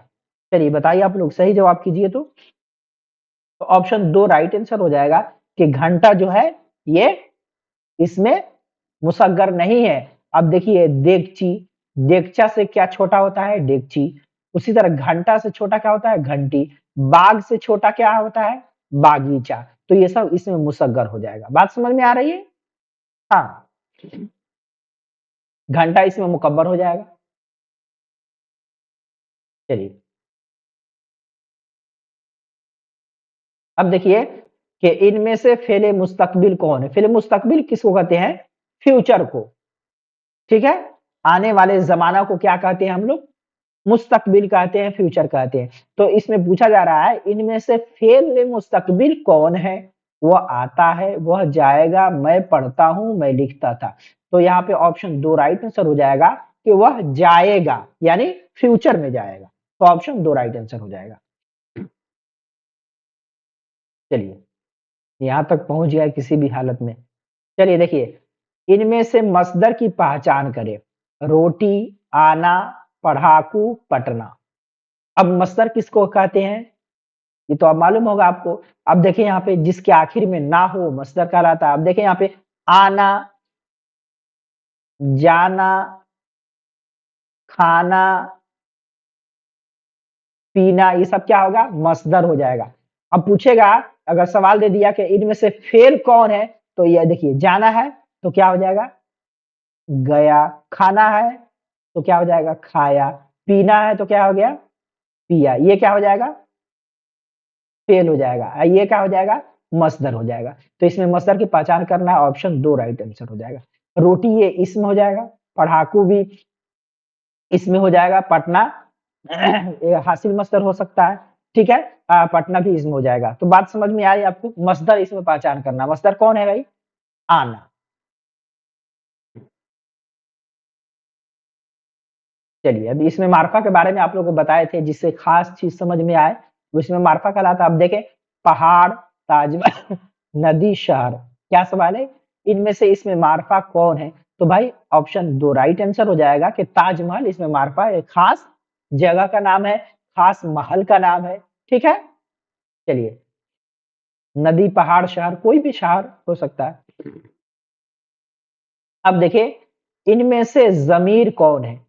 चलिए बताइए आप लोग, सही जवाब कीजिए। तो ऑप्शन 2 राइट आंसर हो जाएगा कि घंटा जो है ये इसमें मुसग्गर नहीं है। अब देखिए देगची, देगचा से क्या छोटा होता है? डेगची। उसी तरह घंटा से छोटा क्या होता है? घंटी। बाग से छोटा क्या होता है? बागीचा। तो ये सब इसमें मुसग्गर हो जाएगा। बात समझ में आ रही है? हाँ, घंटा इसमें मुकब्बर हो जाएगा। चलिए अब देखिए कि इनमें से फेले मुस्तकबिल कौन है? फेले मुस्तकबिल किसको कहते हैं? फ्यूचर को, ठीक है। आने वाले जमाना को क्या कहते हैं हम लोग? मुस्तकबिल कहते हैं, फ्यूचर कहते हैं। तो इसमें पूछा जा रहा है इनमें से फेल मुस्तकबिल कौन है? वह आता है, वह जाएगा, मैं पढ़ता हूं, मैं लिखता था। तो यहाँ पे ऑप्शन 2 राइट आंसर हो जाएगा कि वह जाएगा, यानी फ्यूचर में जाएगा। तो ऑप्शन 2 राइट आंसर हो जाएगा। चलिए यहां तक पहुंच गया किसी भी हालत में। चलिए देखिए, इनमें से मसदर की पहचान करें। रोटी, आना, पढ़ाकू, पटना। अब मसदर किसको कहते हैं? ये तो अब मालूम होगा आपको। अब देखिए यहाँ पे जिसके आखिर में ना हो मसदर कहलाता है। अब देखिए यहाँ पे आना, जाना, खाना, पीना, ये सब क्या होगा? मसदर हो जाएगा। अब पूछेगा, अगर सवाल दे दिया कि इनमें से फेल कौन है, तो ये देखिए जाना है तो क्या हो जाएगा? गया। खाना है तो क्या हो जाएगा? खाया। पीना है तो क्या हो गया? पिया। ये क्या हो जाएगा? फेल हो जाएगा। ये क्या हो जाएगा? मसदर हो जाएगा। तो इसमें मसदर की पहचान करना है, ऑप्शन 2 राइट आंसर हो जाएगा। रोटी ये इसमें हो जाएगा, पढ़ाकू भी इसमें हो जाएगा, पटना ये हासिल मसदर हो सकता है, ठीक है। पटना भी इसमें हो जाएगा। तो बात समझ में आई आपको? मसदर इसमें पहचान करना। मसदर कौन है भाई? आना। चलिए अभी इसमें मार्फा के बारे में आप लोगों को बताए थे, जिससे खास चीज समझ में आए वो इसमें मार्फा कहलाता है। अब देखें, पहाड़, ताजमहल, नदी, शहर। क्या सवाल है? इनमें से इसमें मार्फा कौन है? तो भाई ऑप्शन 2 राइट आंसर हो जाएगा कि ताजमहल इसमें मार्फा एक खास जगह का नाम है, खास महल का नाम है, ठीक है। चलिए, नदी, पहाड़, शहर, कोई भी शहर हो सकता है। अब देखिए, इनमें से जमीर कौन है?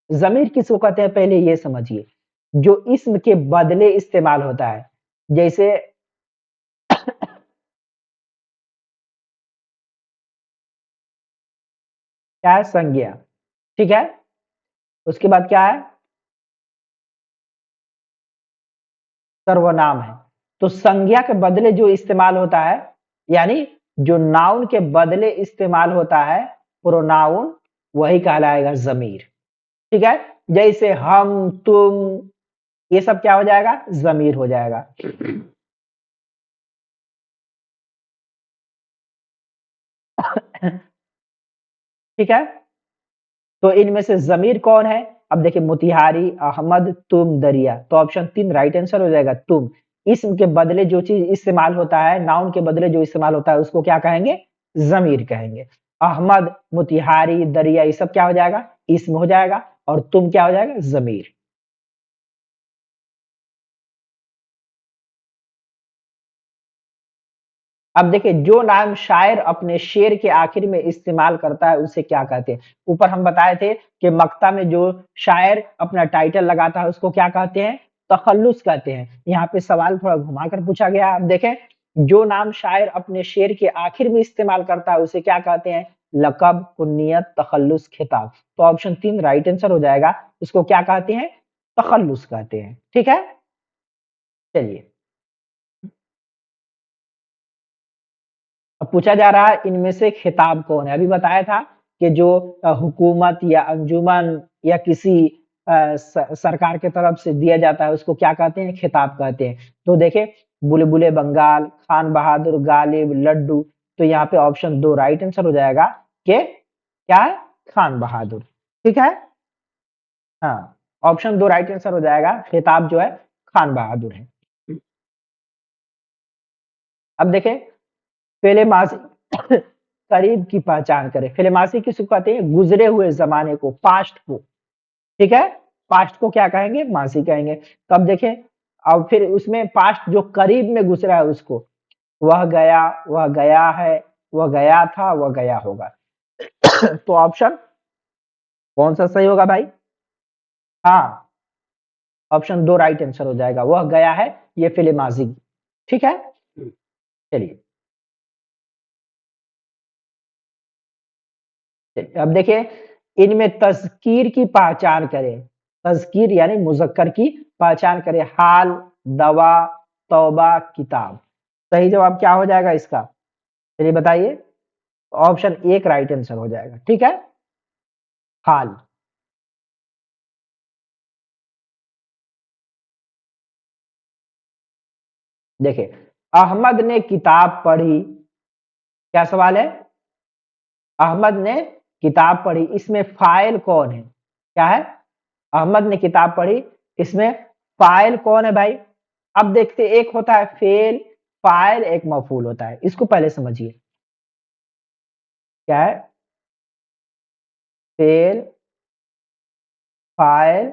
जमीर किसको कहते हैं पहले ये समझिए। जो इस्म के बदले इस्तेमाल होता है, जैसे क्या है? संज्ञा, ठीक है। उसके बाद क्या है? सर्वनाम है। तो संज्ञा के बदले जो इस्तेमाल होता है, यानी जो नाउन के बदले इस्तेमाल होता है प्रोनाउन, वही कहलाएगा जमीर, ठीक है। जैसे हम, तुम, ये सब क्या हो जाएगा? जमीर हो जाएगा। ठीक है। तो इनमें से जमीर कौन है? अब देखिए, मोतिहारी, अहमद, तुम, दरिया। तो ऑप्शन 3 राइट आंसर हो जाएगा, तुम। इसम के बदले जो चीज इस्तेमाल होता है, नाउन के बदले जो इस्तेमाल होता है, उसको क्या कहेंगे? जमीर कहेंगे। अहमद, मोतिहारी, दरिया, ये सब क्या हो जाएगा? इसम हो जाएगा। और तुम क्या हो जाएगा? जमीर। अब देखिए, जो नाम शायर अपने शेर के आखिर में इस्तेमाल करता है उसे क्या कहते हैं? ऊपर हम बताए थे कि मक्ता में जो शायर अपना टाइटल लगाता है उसको क्या कहते हैं? तखल्लुस कहते हैं। यहाँ पे सवाल थोड़ा घुमाकर पूछा गया है। अब देखें, जो नाम शायर अपने शेर के आखिर में इस्तेमाल करता है उसे क्या कहते हैं? लकब, कुन्नियत, तखल्लुस, खिताब। तो ऑप्शन 3 राइट आंसर हो जाएगा। इसको क्या कहते हैं? तखल्लुस कहते हैं, ठीक है। चलिए, अब पूछा जा रहा है इनमें से खिताब कौन है? अभी बताया था कि जो हुकूमत या अंजुमन या किसी सरकार के तरफ से दिया जाता है उसको क्या कहते हैं? खिताब कहते हैं। तो देखें, बुलबुले बंगाल, खान बहादुर, गालिब, लड्डू। तो यहाँ पे ऑप्शन 2 राइट आंसर हो जाएगा कि क्या है? खान बहादुर। ठीक है, हाँ, ऑप्शन 2 राइट आंसर हो जाएगा। खिताब जो है खान बहादुर है। अब देखें, फेले माजी करीब की पहचान करें। फेले माजी किसको कहते हैं? गुजरे हुए जमाने को, पास्ट को। ठीक है, पास्ट को क्या कहेंगे? माजी कहेंगे। तो अब देखें, अब फिर उसमें पास्ट जो करीब में गुजरा है उसको, वह गया, वह गया है, वह गया था, वह गया होगा। तो ऑप्शन कौन सा सही होगा भाई? हाँ, ऑप्शन 2 राइट आंसर हो जाएगा। वह गया है, ये फेले माजी। ठीक है, चलिए। अब देखिए, इनमें तज़कीर की पहचान करें। तज़कीर यानी मुज़क्कर की पहचान करें। हाल, दवा, तौबा, किताब। सही जवाब क्या हो जाएगा इसका? चलिए बताइए। ऑप्शन 1 राइट आंसर हो जाएगा। ठीक है, हाल। देखिए, अहमद ने किताब पढ़ी। क्या सवाल है? अहमद ने किताब पढ़ी, इसमें फाइल कौन है? क्या है? अहमद ने किताब पढ़ी, इसमें फाइल कौन है भाई? अब देखते, एक होता है फेल, फाइल, एक मफूल होता है। इसको पहले समझिए। क्या है? फेल, फाइल,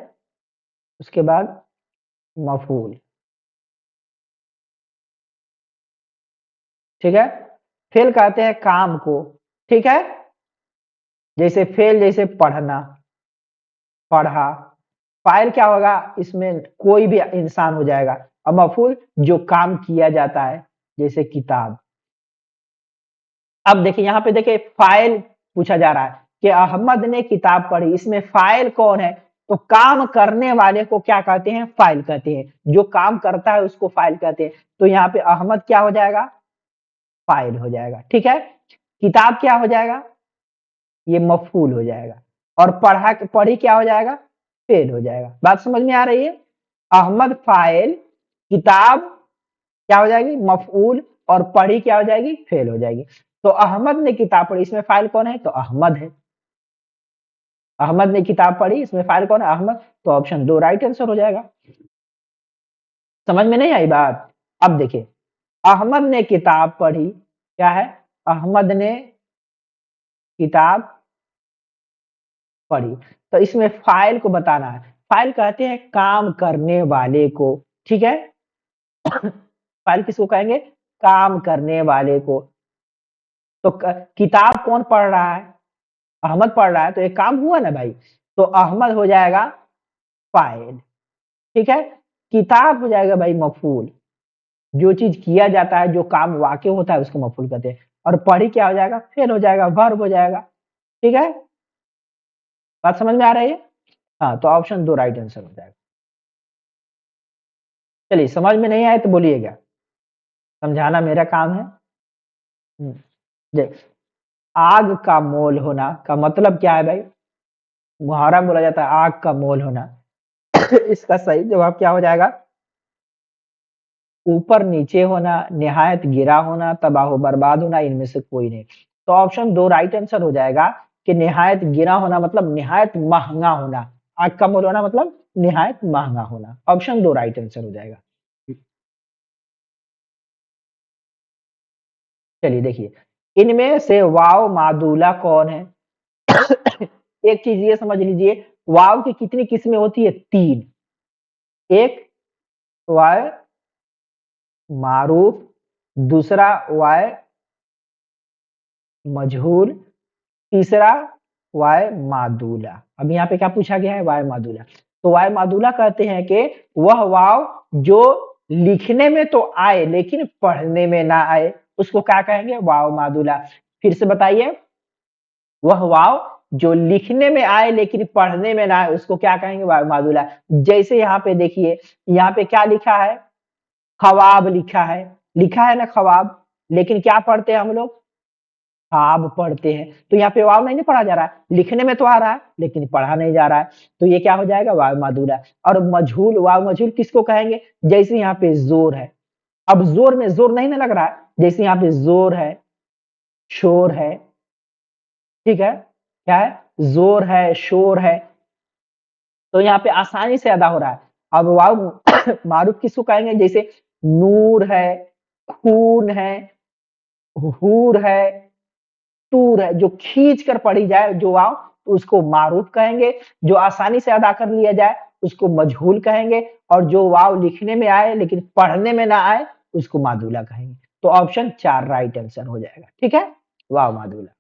उसके बाद मफूल। ठीक है, फेल कहते हैं काम को। ठीक है, जैसे फेल, जैसे पढ़ना, पढ़ा। फाइल क्या होगा? इसमें कोई भी इंसान हो जाएगा। और मफूल जो काम किया जाता है, जैसे किताब। अब देखिए, यहाँ पे देखिए, फाइल पूछा जा रहा है कि अहमद ने किताब पढ़ी, इसमें फाइल कौन है? तो काम करने वाले को क्या कहते हैं? फाइल कहते हैं। जो काम करता है उसको फाइल कहते हैं। तो यहाँ पे अहमद क्या हो जाएगा? फाइल हो जाएगा। ठीक है, किताब क्या हो जाएगा? ये मफूल हो जाएगा। और पढ़ी क्या हो जाएगा? फेल हो जाएगा। बात समझ में आ रही है? अहमद फाइल, किताब क्या हो जाएगी? मफऊल। और पढ़ी क्या हो जाएगी? फेल हो जाएगी। तो अहमद ने किताब पढ़ी, इसमें फाइल कौन है? तो अहमद है। अहमद ने किताब पढ़ी, इसमें फाइल कौन है? अहमद। तो ऑप्शन 2 राइट आंसर हो जाएगा। समझ में नहीं आई बात? अब देखिए, अहमद ने किताब पढ़ी। क्या है? अहमद ने किताब पढ़ी। तो इसमें फाइल को बताना है। फाइल कहते हैं काम करने वाले को। ठीक है, फाइल किसको कहेंगे? काम करने वाले को। तो किताब कौन पढ़ रहा है? अहमद पढ़ रहा है, तो एक काम हुआ ना भाई। तो अहमद हो जाएगा फाइल। ठीक है, किताब हो जाएगा भाई मफूल। जो चीज किया जाता है, जो काम वाकई होता है, उसको मफूल कहते हैं। और पढ़ी क्या हो जाएगा? फेल हो जाएगा, वर्ब हो जाएगा। ठीक है, बात समझ में आ रही है? हाँ, तो ऑप्शन 2 राइट आंसर हो जाएगा। चलिए, समझ में नहीं आए तो बोलिएगा, समझाना मेरा काम है। हम्म, देख, आग का मोल होना का मतलब क्या है भाई? मुहावरा बोला जाता है आग का मोल होना। इसका सही जवाब क्या हो जाएगा? ऊपर नीचे होना, निहायत गिरा होना, तबाह बर्बाद होना, इनमें से कोई नहीं। तो ऑप्शन 2 राइट आंसर हो जाएगा कि निहायत गिरा होना मतलब निहायत महंगा होना। आग का मोल होना मतलब निहायत महंगा होना। ऑप्शन 2 राइट आंसर हो जाएगा। चलिए देखिए, इनमें से वाव मादूला कौन है? एक चीज ये समझ लीजिए, वाव की कितनी किस्में होती है? 3। एक वाय मारूफ, दूसरा वाय मजहूल, तीसरा वाय मादूला। अब यहाँ पे क्या पूछा गया है? वाय मादूला। तो वाय मादूला कहते हैं कि वह वाव जो लिखने में तो आए लेकिन पढ़ने में ना आए, उसको क्या कहेंगे? वाव मादूला। फिर से बताइए, वह वाव जो लिखने में आए लेकिन पढ़ने में ना आए, उसको क्या कहेंगे? वाव मादूला। जैसे यहाँ पे देखिए, यहाँ पे क्या लिखा है? ख्वाब लिखा है। लिखा है ना ख्वाब, लेकिन क्या पढ़ते हैं हम लोग? ख्वाब पढ़ते हैं। तो यहाँ पे वाव नहीं पढ़ा जा रहा है, लिखने में तो आ रहा है लेकिन पढ़ा नहीं जा रहा है। तो ये क्या हो जाएगा? वाव मादूला। और मजहूल, वाव मजहूल किसको कहेंगे? जैसे यहाँ पे जोर है। अब जोर में जोर नहीं ना लग रहा है, जैसे यहाँ पे जोर है, शोर है। ठीक है, क्या है? जोर है, शोर है, तो यहाँ पे आसानी से अदा हो रहा है। अब वाव मारूफ किसको कहेंगे? जैसे नूर है, खून है, हूर है, तूर है, जो खींच कर पढ़ी जाए जो वाव, तो उसको मारूफ कहेंगे। जो आसानी से अदा कर लिया जाए उसको मजहूल कहेंगे, और जो वाव लिखने में आए लेकिन पढ़ने में ना आए उसको मादूला कहेंगे। तो ऑप्शन 4 राइट आंसर हो जाएगा। ठीक है, वाव मादूला।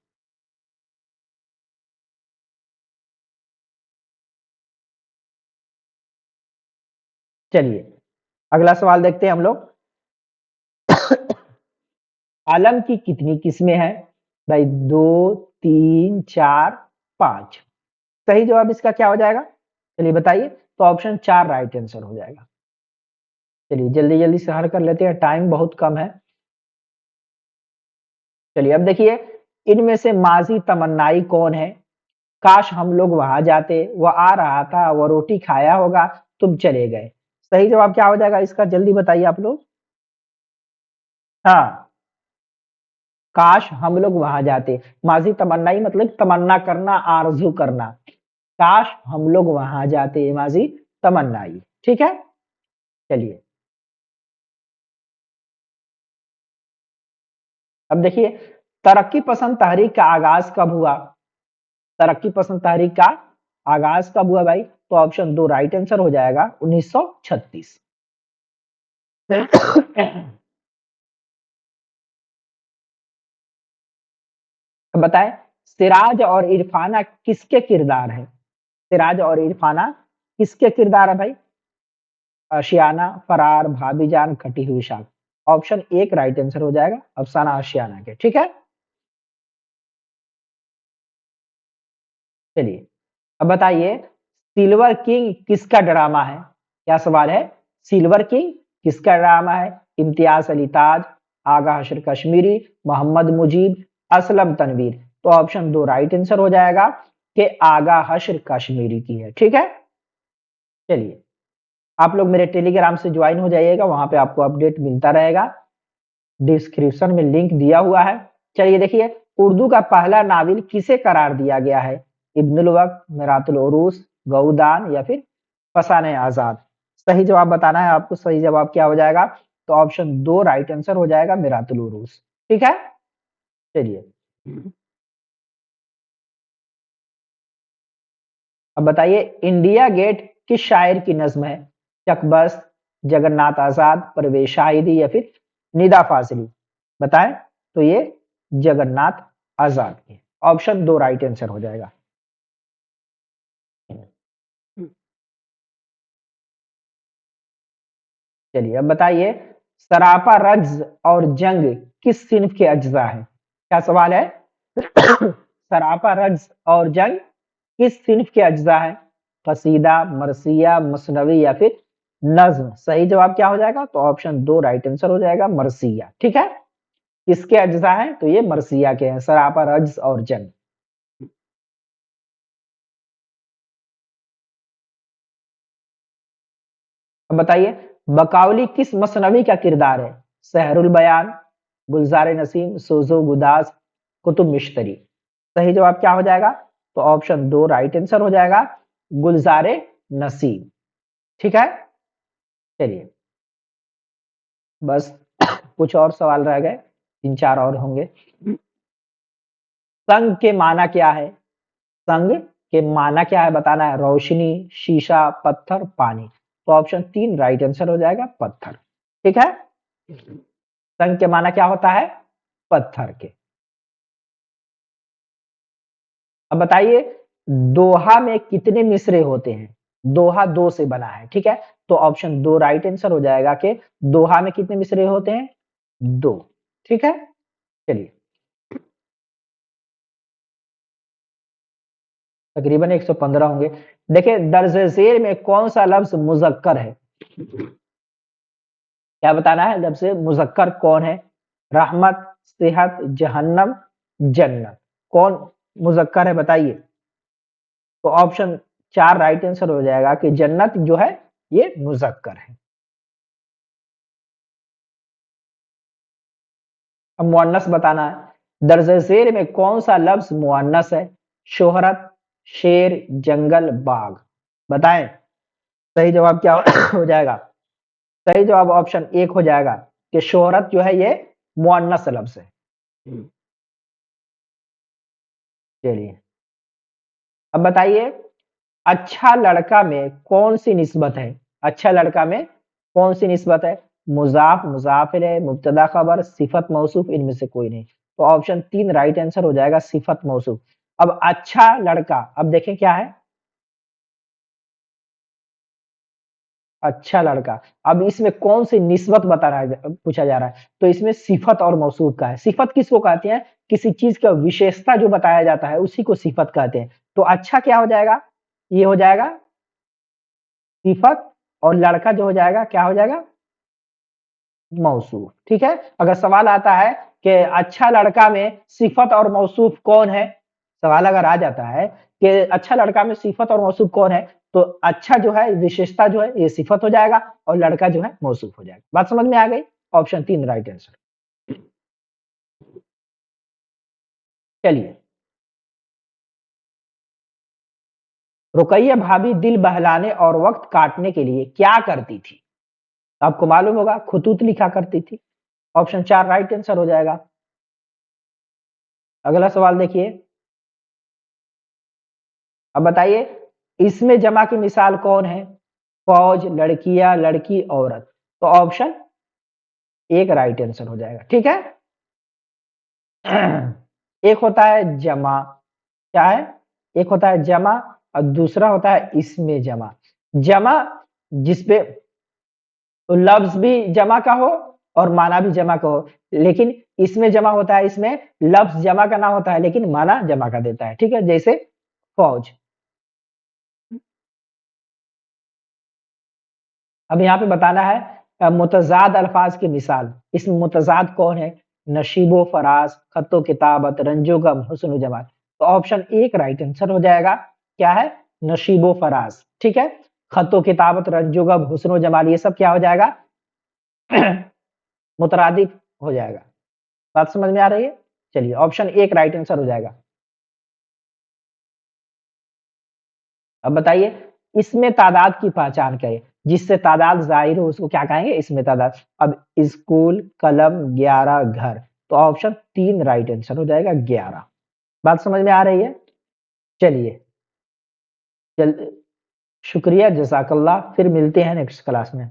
चलिए अगला सवाल देखते हैं हम लोग। आलम की कितनी किस्में हैं? भाई 2, 3, 4, 5। सही जवाब इसका क्या हो जाएगा? चलिए बताइए। तो ऑप्शन 4 राइट आंसर हो जाएगा। चलिए जल्दी जल्दी से हल कर लेते हैं, टाइम बहुत कम है। चलिए अब देखिए, इनमें से माजी तमन्नाई कौन है? काश हम लोग वहां जाते, वह आ रहा था, वह रोटी खाया होगा, तुम चले गए। सही जवाब क्या हो जाएगा इसका? जल्दी बताइए आप लोग। हाँ, काश हम लोग वहां जाते। माजी तमन्नाई मतलब तमन्ना करना, आरजू करना। काश हम लोग वहां जाते, माजी तमन्नाई। ठीक है, चलिए अब देखिए, तरक्की पसंद तहरीक का आगाज कब हुआ? तरक्की पसंद तहरीक का आगाज कब हुआ भाई? तो ऑप्शन 2 राइट आंसर हो जाएगा, 1936। अब बताएं, सिराज और इरफाना किसके किरदार हैं? सिराज और इरफाना किसके किरदार है भाई? आशियाना, फरार, भाभीजान, कटी हुई शाख। ऑप्शन 1 राइट आंसर हो जाएगा, अफसाना आशियाना के। ठीक है, चलिए अब बताइए, सिल्वर किंग किसका ड्रामा है? क्या सवाल है? सिल्वर किंग किसका ड्रामा है? इम्तियाज अली ताज, आगा हशर कश्मीरी, मोहम्मद मुजीब, असलम तनवीर। तो ऑप्शन 2 राइट आंसर हो जाएगा कि आगा हशर कश्मीरी की है। ठीक है, चलिए आप लोग मेरे टेलीग्राम से ज्वाइन हो जाइएगा, वहां पे आपको अपडेट मिलता रहेगा। डिस्क्रिप्शन में लिंक दिया हुआ है। चलिए देखिए, उर्दू का पहला नाविल किसे करार दिया गया है? इब्नुल वक्त, मिरातुल उरूस, गौदान, या फिर फसाने आजाद। सही जवाब बताना है आपको। सही जवाब क्या हो जाएगा? तो ऑप्शन 2 राइट आंसर हो जाएगा, मिरातुल उरूस। ठीक है, चलिए अब बताइए, इंडिया गेट किस शायर की नज्म है? चकबस्त, जगन्नाथ आजाद, परवेज शाहिदी, या फिर निदा फाजिली। बताएं। तो ये जगन्नाथ आजाद की। ऑप्शन 2 राइट आंसर हो जाएगा। चलिए अब बताइए, सरापा रज्ज और जंग किस सिन्फ के अज्जा है? क्या सवाल है? सरापा रज्ज और जंग किस सिन्फ के अज्जा है? कसीदा, मरसिया, मसनवी, या फिर नज्म। सही जवाब क्या हो जाएगा? तो ऑप्शन 2 राइट आंसर हो जाएगा, मरसिया। ठीक है, किसके अज्जा हैं? तो ये मरसिया के हैं, सरापा रज्ज और जंग। अब बताइए, बकावली किस मसनवी का किरदार है? सहरुल बयान, गुलजार नसीम, सोजो गुदास, कुतुब मिश्तरी। सही जवाब क्या हो जाएगा? तो ऑप्शन 2 राइट आंसर हो जाएगा, गुलजार नसीम। ठीक है, चलिए बस कुछ और सवाल रह गए, 3-4 और होंगे। संग के माना क्या है? संग के माना क्या है बताना है। रोशनी, शीशा, पत्थर, पानी। तो ऑप्शन 3 राइट आंसर हो जाएगा, पत्थर। ठीक है, संग के माना क्या होता है? पत्थर के। अब बताइए, दोहा में कितने मिसरे होते हैं? दोहा 2 से बना है। ठीक है, तो ऑप्शन 2 राइट आंसर हो जाएगा कि दोहा में कितने मिसरे होते हैं? 2। ठीक है, चलिए तकरीबन 115 होंगे। देखिए, दर्ज झेल में कौन सा लफ्ज मुजक्कर है? क्या बताना है? लफ्ज मुजक्कर कौन है? रहमत, सेहत, जहन्नम, जन्नत। कौन मुजक्कर है बताइए? तो ऑप्शन 4 राइट आंसर हो जाएगा कि जन्नत जो है ये मुजक्कर है। अब मुअन्नस बताना है। दर्ज झेल में कौन सा लफ्ज मुअन्नस है? शोहरत, शेर, जंगल, बाघ। बताएं सही जवाब क्या हो जाएगा? सही जवाब ऑप्शन एक हो जाएगा कि शोहरत जो है ये मुअन्नस लफ्ज है। चलिए अब बताइए, अच्छा लड़का में कौन सी निस्बत है? अच्छा लड़का में कौन सी निस्बत है? मुजाफ, मुजाफ इलैह, मुब्तदा खबर, सिफत मौसूफ, इनमें से कोई नहीं। तो ऑप्शन तीन राइट आंसर हो जाएगा, सिफत मौसूफ। अब अच्छा लड़का, अब देखें क्या है? अच्छा लड़का। अब इसमें कौन सी निस्बत बता रहा है, पूछा जा रहा है, तो इसमें सिफत और मौसूफ का है। सिफत किसको कहते हैं? किसी चीज का विशेषता जो बताया जाता है उसी को सिफत कहते हैं। तो अच्छा क्या हो जाएगा? ये हो जाएगा सिफत, और लड़का जो हो जाएगा क्या हो जाएगा? मौसूफ। ठीक है, अगर सवाल आता है कि अच्छा लड़का में सिफत और मौसूफ कौन है, सवाल अगर आ जाता है कि अच्छा लड़का में सिफत और मौसूफ कौन है, तो अच्छा जो है विशेषता जो है ये सिफत हो जाएगा, और लड़का जो है मौसूफ हो जाएगा। बात समझ में आ गई? ऑप्शन तीन राइट आंसर। चलिए, रुकैया भाभी दिल बहलाने और वक्त काटने के लिए क्या करती थी? आपको मालूम होगा, खुतूत लिखा करती थी। ऑप्शन चार राइट आंसर हो जाएगा। अगला सवाल देखिए, अब बताइए, इसमें जमा की मिसाल कौन है? फौज, लड़कियां, लड़की, औरत। तो ऑप्शन एक राइट आंसर हो जाएगा। ठीक है। एक होता है जमा, क्या है? एक होता है जमा, और दूसरा होता है इसमें जमा। जमा जिसपे लफ्ज भी जमा का हो और माना भी जमा का हो, लेकिन इसमें जमा होता है, इसमें लफ्ज जमा का ना होता है लेकिन माना जमा का देता है। ठीक है, जैसे फौज। अब यहाँ पे बताना है मुतजाद अल्फाज की मिसाल। इसमें मुतजाद कौन है? नशीबो फराज, खत्तो किताबत, रंजो गम, हुस्न जमाल। तो ऑप्शन एक राइट आंसर हो जाएगा। क्या है? नशीबो फराज। ठीक है, खत्तो किताबत, रंजो गम, हुस्न जमाल, ये सब क्या हो जाएगा? मुतरादिफ हो जाएगा। बात समझ में आ रही है? चलिए, ऑप्शन एक राइट आंसर हो जाएगा। अब बताइए, इसमें तादाद की पहचान करें। जिससे तादाद जाहिर हो उसको क्या कहेंगे? इसमें तादाद। अब स्कूल, कलम, 11, घर। तो ऑप्शन तीन राइट आंसर हो जाएगा, 11। बात समझ में आ रही है? चलिए, चल, शुक्रिया, जजाकल्ला। फिर मिलते हैं नेक्स्ट क्लास में।